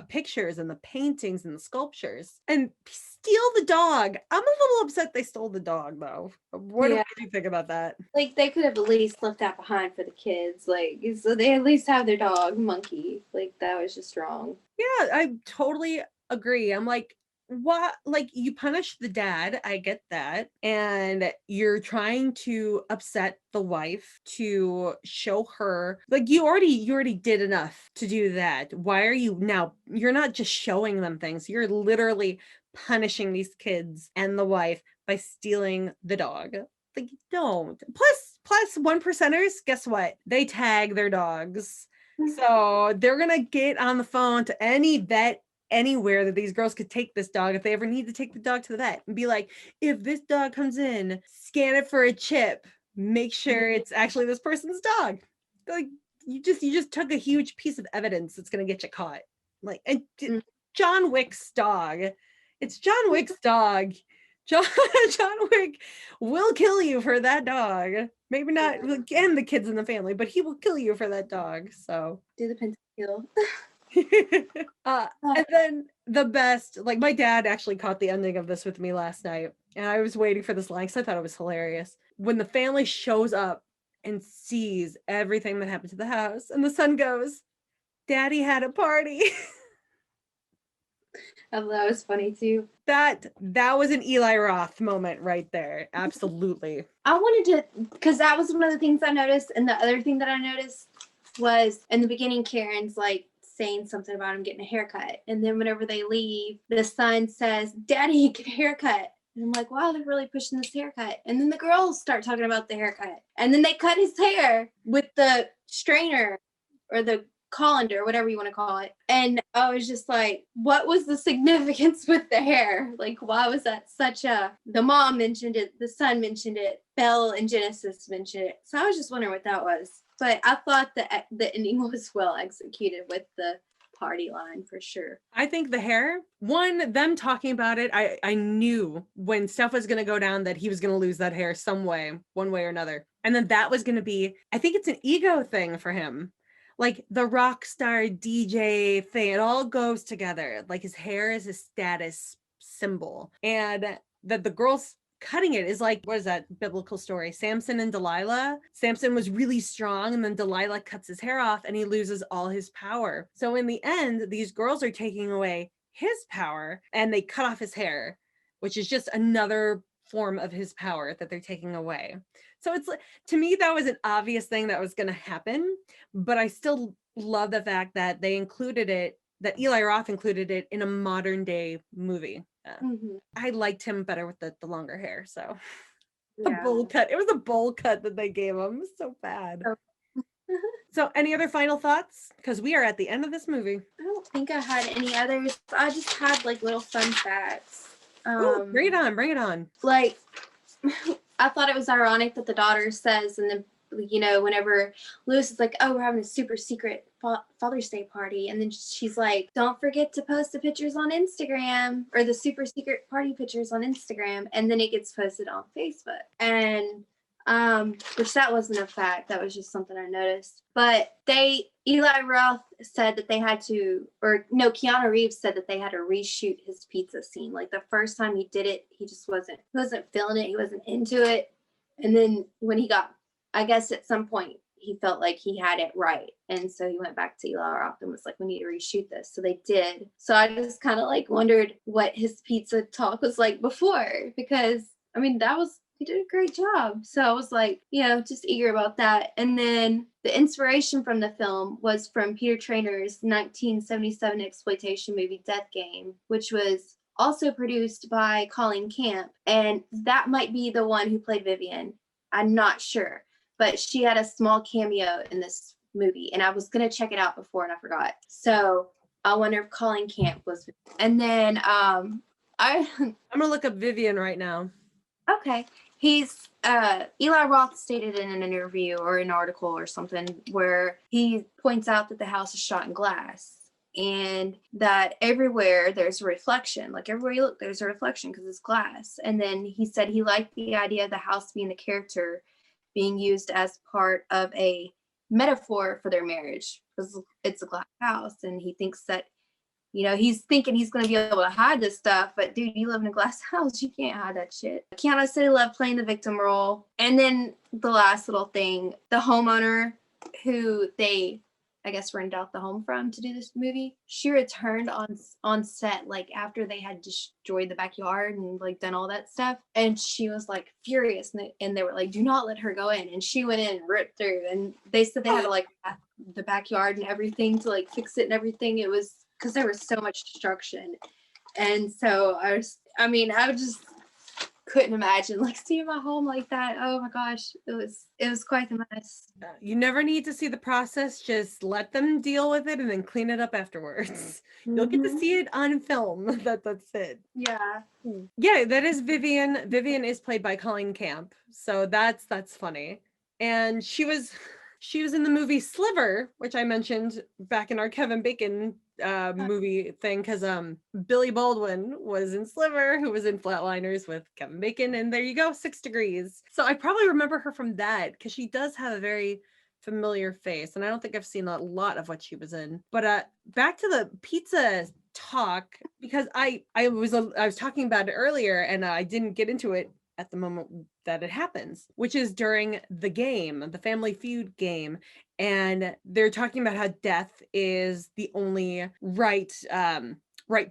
pictures and the paintings and the sculptures, and steal the dog. I'm a little upset they stole the dog though. What do you think about that? Like they could have at least left that behind for the kids. Like so they at least have their dog, Monkey. Like that was just wrong. Yeah, I totally agree. I'm like, what? Like you punish the dad, I get that, and you're trying to upset the wife to show her like you already did enough to do that. Why are you now? You're not just showing them things, you're literally punishing these kids and the wife by stealing the dog. Like, don't. Plus 1%ers, guess what? They tag their dogs. So they're gonna get on the phone to any vet anywhere that these girls could take this dog if they ever need to take the dog to the vet and be like, if this dog comes in, scan it for a chip, make sure it's actually this person's dog. Like you just took a huge piece of evidence that's going to get you caught. Like, and John Wick's dog, it's John Wick's dog. John Wick will kill you for that dog. Maybe not and the kids in the family, but he will kill you for that dog. So do the pentakill. And then the best, like my dad actually caught the ending of this with me last night, and I was waiting for this line because I thought it was hilarious. When the family shows up and sees everything that happened to the house, and the son goes, "Daddy had a party." Oh, that was funny too. That was an Eli Roth moment right there. Absolutely. I wanted to, because that was one of the things I noticed, and the other thing that I noticed was in the beginning, Karen's like saying something about him getting a haircut, and then whenever they leave, the son says, "Daddy, get a haircut." And I'm like, wow, they're really pushing this haircut. And then the girls start talking about the haircut, and then they cut his hair with the strainer or the colander, whatever you want to call it. And I was just like, what was the significance with the hair? Like, why was that such a, the mom mentioned it, the son mentioned it, Belle and Genesis mentioned it. So I was just wondering what that was. But I thought that the ending was well executed with the party line for sure. I think the hair, them talking about it, I knew when stuff was going to go down that he was going to lose that hair some way, one way or another. And then that was going to be, I think it's an ego thing for him. Like the rock star DJ thing, it all goes together. Like his hair is his status symbol, and that the girls cutting it is like, what is that biblical story? Samson and Delilah. Samson was really strong, and then Delilah cuts his hair off and he loses all his power. So in the end, these girls are taking away his power and they cut off his hair, which is just another form of his power that they're taking away. So it's, to me, that was an obvious thing that was going to happen, but I still love the fact that they included it, that Eli Roth included it in a modern day movie. I liked him better with the longer hair. So the bowl cut, it was a bowl cut that they gave him. It was so bad. So any other final thoughts? Because we are at the end of this movie. I don't think I had any others. I just had like little fun facts. Ooh, bring it on. Like, I thought it was ironic that the daughter says, and then, you know, whenever Lewis is like, oh, we're having a super secret Father's Day party, and then she's like, don't forget to post the pictures on Instagram, or the super secret party pictures on Instagram, and then it gets posted on Facebook. And which that wasn't a fact, that was just something I noticed. But Eli Roth said that they had to, or no, Keanu Reeves said that they had to reshoot his pizza scene. Like the first time he did it, he just wasn't feeling it, he wasn't into it. And then when he got, I guess at some point he felt like he had it right, and so he went back to Eli Roth and was like, we need to reshoot this. So they did. So I just kind of like wondered what his pizza talk was like before, because I mean, he did a great job. So I was like, you know, just eager about that. And then the inspiration from the film was from Peter Trainor's 1977 exploitation movie Death Game, which was also produced by Colleen Camp. And that might be the one who played Vivian. I'm not sure. But she had a small cameo in this movie. And I was going to check it out before and I forgot. So I wonder if Colleen Camp was. And then I'm going to look up Vivian right now. Okay. He's Eli Roth stated in an interview or an article or something where he points out that the house is shot in glass, and that everywhere there's a reflection. Like everywhere you look, there's a reflection because it's glass. And then he said he liked the idea of the house being the character being used as part of a metaphor for their marriage, because it's a glass house, and he thinks that, you know, he's thinking he's going to be able to hide this stuff, but dude, you live in a glass house, you can't hide that shit. Keanu said he loved playing the victim role. And then the last little thing, the homeowner who they, I guess, rented out the home from to do this movie, she returned on set, like after they had destroyed the backyard and like done all that stuff. And she was like furious, and they were like, do not let her go in. And she went in and ripped through, and they said they had to like the backyard and everything to like fix it and everything. It was because there was so much destruction. And so I just couldn't imagine like seeing my home like that. Oh my gosh, it was quite a mess. You never need to see the process, just let them deal with it and then clean it up afterwards. You'll get to see it on film. That's it. Yeah, that is Vivian. Vivian is played by Colleen Camp, so that's funny. And she was in the movie Sliver, which I mentioned back in our Kevin Bacon movie thing, because Billy Baldwin was in Sliver, who was in Flatliners with Kevin Bacon, and there you go, 6 Degrees. So I probably remember her from that, because she does have a very familiar face, and I don't think I've seen a lot of what she was in. But back to the pizza talk, because I was talking about it earlier, and I didn't get into it at the moment that it happens, which is during the game, the Family Feud game. And they're talking about how death is the only right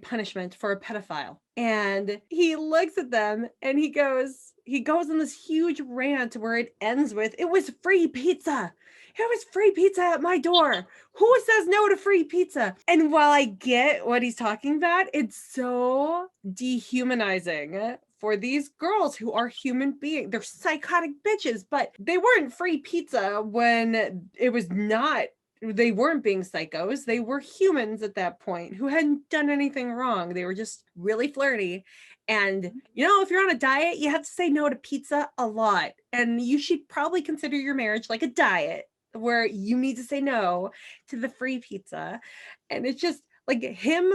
punishment for a pedophile. And he looks at them and he goes on this huge rant where it ends with, it was free pizza. It was free pizza at my door. Who says no to free pizza? And while I get what he's talking about, it's so dehumanizing for these girls who are human beings. They're psychotic bitches, but they weren't free pizza when it was not. They weren't being psychos. They were humans at that point who hadn't done anything wrong. They were just really flirty. And, you know, if you're on a diet, you have to say no to pizza a lot. And you should probably consider your marriage like a diet where you need to say no to the free pizza. And it's just like him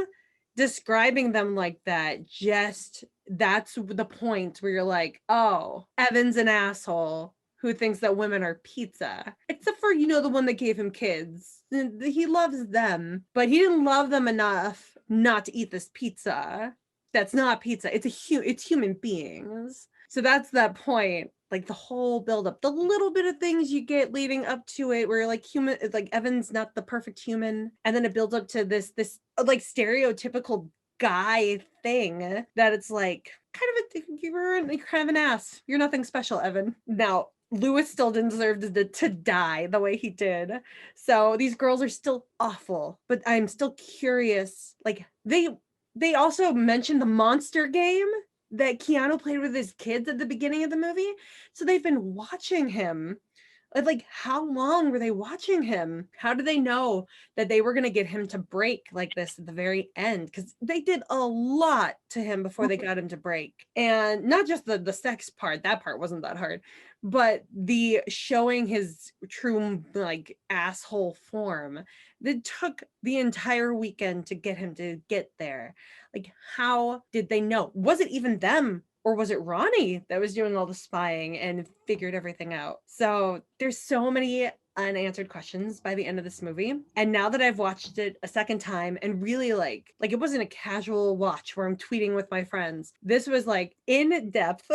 describing them like that, just that's the point where you're like, oh, Evan's an asshole who thinks that women are pizza. Except for, you know, the one that gave him kids. He loves them, but he didn't love them enough not to eat this pizza. That's not pizza. It's human beings. So that's that point. Like the whole buildup, the little bit of things you get leading up to it, where like like Evan's not the perfect human, and then it builds up to this like stereotypical guy thing that it's like you're kind of an ass. You're nothing special, Evan. Now Lewis still didn't deserve to die the way he did. So these girls are still awful, but I'm still curious. Like they also mentioned the monster game that Keanu played with his kids at the beginning of the movie. So they've been watching him. Like, how long were they watching him? How did they know that they were going to get him to break like this at the very end? Because they did a lot to him before they got him to break. And not just the sex part, that part wasn't that hard, but the showing his true like asshole form that took the entire weekend to get him to get there. Like, how did they know? Was it even them? Or was it Ronnie that was doing all the spying and figured everything out? So there's so many unanswered questions by the end of this movie. And now that I've watched it a second time and really like it wasn't a casual watch where I'm tweeting with my friends. This was like in depth,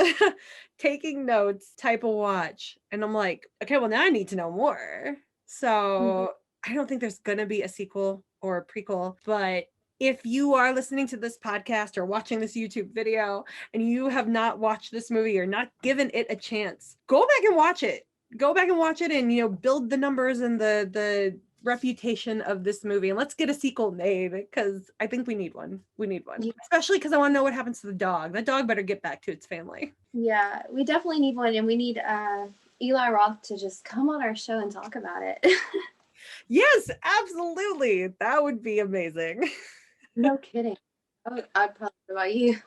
taking notes type of watch. And I'm like, okay, well now I need to know more. So I don't think there's going to be a sequel or a prequel, but if you are listening to this podcast or watching this YouTube video and you have not watched this movie or not given it a chance, go back and watch it. Go back and watch it and, build the numbers and the reputation of this movie. And let's get a sequel made because I think we need one. We need one. Yeah. Especially because I want to know what happens to the dog. That dog better get back to its family. Yeah, we definitely need one. And we need Eli Roth to just come on our show and talk about it. Yes, absolutely. That would be amazing. No kidding. I'd probably about you.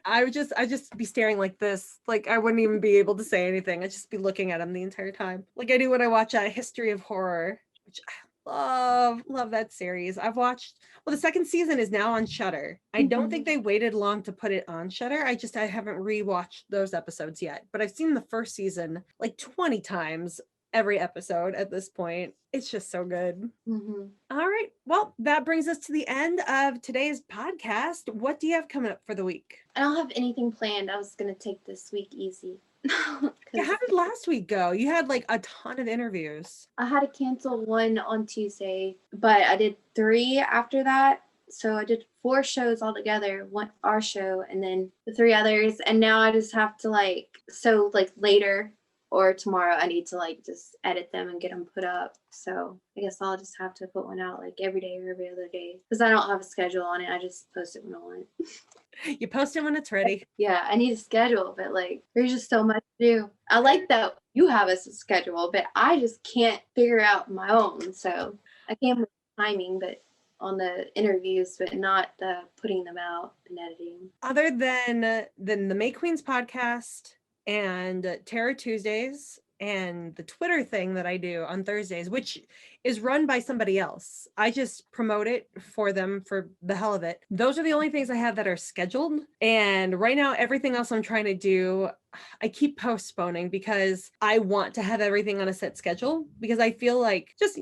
I just be staring like this. Like I wouldn't even be able to say anything. I'd just be looking at him the entire time. Like I do when I watch a History of Horror, which I love that series. I've watched, the second season is now on Shudder. I don't think they waited long to put it on Shudder. I haven't rewatched those episodes yet, but I've seen the first season like 20 times. Every episode at this point. It's just so good. All right. Well, that brings us to the end of today's podcast. What do you have coming up for the week? I don't have anything planned. I was going to take this week easy. Yeah, how did last week go? You had like a ton of interviews. I had to cancel one on Tuesday, but I did 3 after that. So I did 4 shows altogether, our show, and then the 3 others. And now I just have to later or tomorrow I need to just edit them and get them put up. So I guess I'll just have to put one out every day or every other day because I don't have a schedule on it. I just post it when I want. You post it when it's ready. Yeah, I need a schedule, but there's just so much to do. I like that you have a schedule, but I just can't figure out my own. So I can with timing, but on the interviews, but not the putting them out and editing. Other than the May Queens podcast and Terror Tuesdays and the Twitter thing that I do on Thursdays, which is run by somebody else. I just promote it for them for the hell of it. Those are the only things I have that are scheduled. And right now, everything else I'm trying to do, I keep postponing because I want to have everything on a set schedule because I feel like just,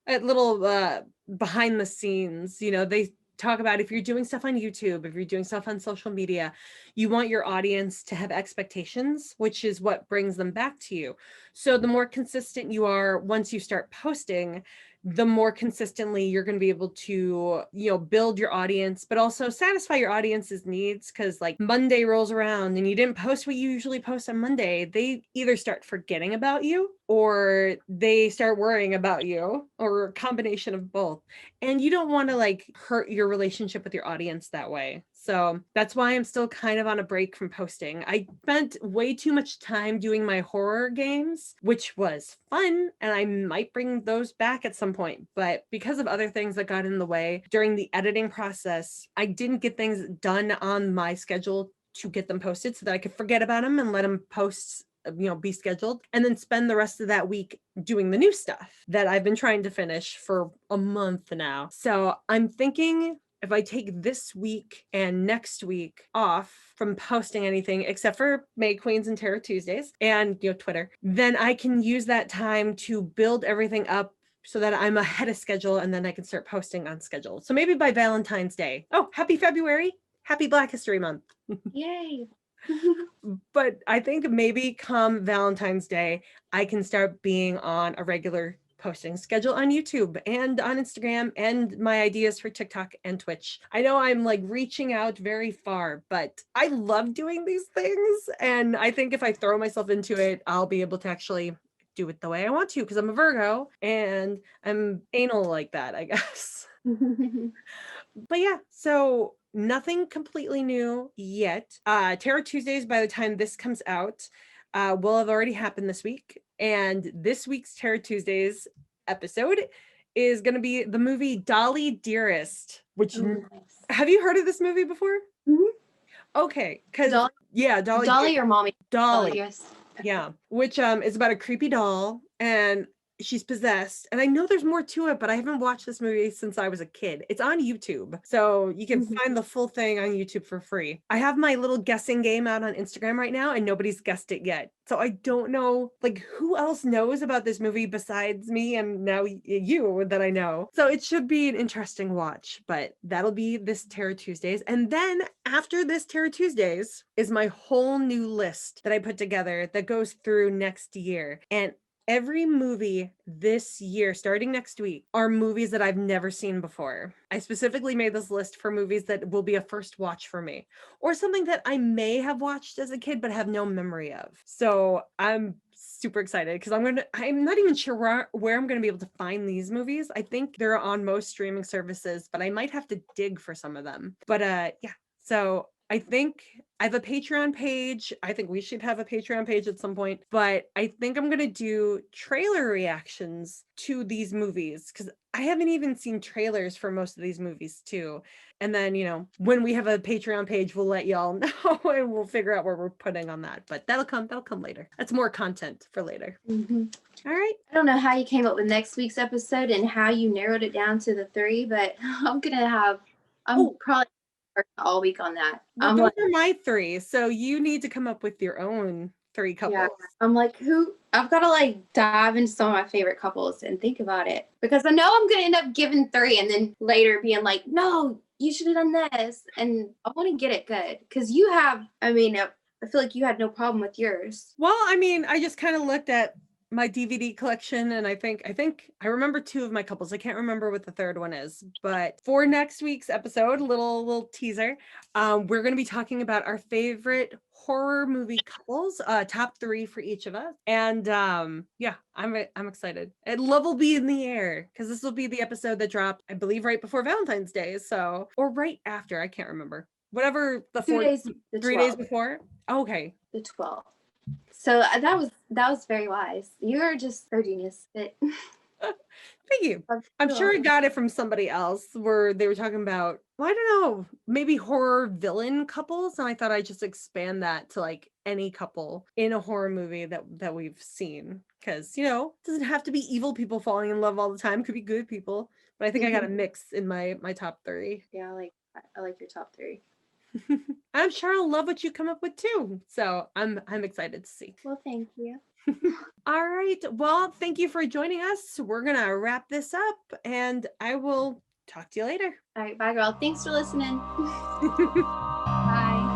a little behind the scenes, they talk about if you're doing stuff on YouTube, if you're doing stuff on social media, you want your audience to have expectations, which is what brings them back to you. So the more consistent you are once you start posting, the more consistently you're going to be able to, build your audience, but also satisfy your audience's needs. Because Monday rolls around and you didn't post what you usually post on Monday, they either start forgetting about you or they start worrying about you, or a combination of both. And you don't want to hurt your relationship with your audience that way. So that's why I'm still kind of on a break from posting. I spent way too much time doing my horror games, which was fun, and I might bring those back at some point. But because of other things that got in the way during the editing process, I didn't get things done on my schedule to get them posted so that I could forget about them and let them post, be scheduled, and then spend the rest of that week doing the new stuff that I've been trying to finish for a month now. So I'm thinking if I take this week and next week off from posting anything except for May Queens and Terror Tuesdays and Twitter, then I can use that time to build everything up so that I'm ahead of schedule, and then I can start posting on schedule. So maybe by Valentine's Day. Oh, happy February. Happy Black History Month. Yay. But I think maybe come Valentine's Day, I can start being on a regular posting schedule on YouTube and on Instagram and my ideas for TikTok and Twitch. I know I'm like reaching out very far, but I love doing these things. And I think if I throw myself into it, I'll be able to actually do it the way I want to because I'm a Virgo and I'm anal like that, I guess. But yeah, so nothing completely new yet. Tarot Tuesdays, by the time this comes out, will have already happened this week. And this week's Tarot Tuesdays episode is going to be the movie Dolly Dearest, which have you heard of this movie before? Okay, because Dolly or Mommy? Dolly. Yes. Yeah, which is about a creepy doll and she's possessed. And I know there's more to it, but I haven't watched this movie since I was a kid. It's on YouTube. So you can find the full thing on YouTube for free. I have my little guessing game out on Instagram right now and nobody's guessed it yet. So I don't know like who else knows about this movie besides me and now you that I know. So it should be an interesting watch, but that'll be this Tarot Tuesdays. And then after this Tarot Tuesdays is my whole new list that I put together that goes through next year. And every movie this year, starting next week, are movies that I've never seen before. I specifically made this list for movies that will be a first watch for me, or something that I may have watched as a kid but have no memory of. So I'm super excited because I'm not even sure where I'm gonna be able to find these movies. I think they're on most streaming services, but I might have to dig for some of them. But yeah, so I think I have a Patreon page. I think we should have a Patreon page at some point, but I think I'm going to do trailer reactions to these movies because I haven't even seen trailers for most of these movies too. And then, when we have a Patreon page, we'll let y'all know and we'll figure out where we're putting on that. But that'll come later. That's more content for later. All right. I don't know how you came up with next week's episode and how you narrowed it down to the 3, but I'm probably all week on that. Well, those are my 3, so you need to come up with your own 3 couples. Yeah, I'm like, I've got to dive into some of my favorite couples and think about it because I know I'm going to end up giving 3 and then later being like, no, you should have done this. And I want to get it good because I feel like you had no problem with yours. Well, I just kind of looked at my DVD collection and I think I remember 2 of my couples. I can't remember what the third one is, but for next week's episode, little teaser, we're going to be talking about our favorite horror movie couples, top 3 for each of us. And yeah, I'm excited. And love will be in the air because this will be the episode that dropped, I believe, right before Valentine's Day. So, or right after, I can't remember. Whatever the 3 days before. Okay. The 12th. So that was very wise. You're just a genius. Thank you. I'm sure I got it from somebody else where they were talking about, well, I don't know, maybe horror villain couples. And I thought I'd just expand that to any couple in a horror movie that we've seen. Because, it doesn't have to be evil people falling in love all the time. It could be good people. But I think I got a mix in my top 3. Yeah, I like your top 3. I'm sure I'll love what you come up with too. So I'm excited to see. Well, thank you. All right. Well, thank you for joining us. We're going to wrap this up and I will talk to you later. All right. Bye, girl. Thanks for listening. Bye.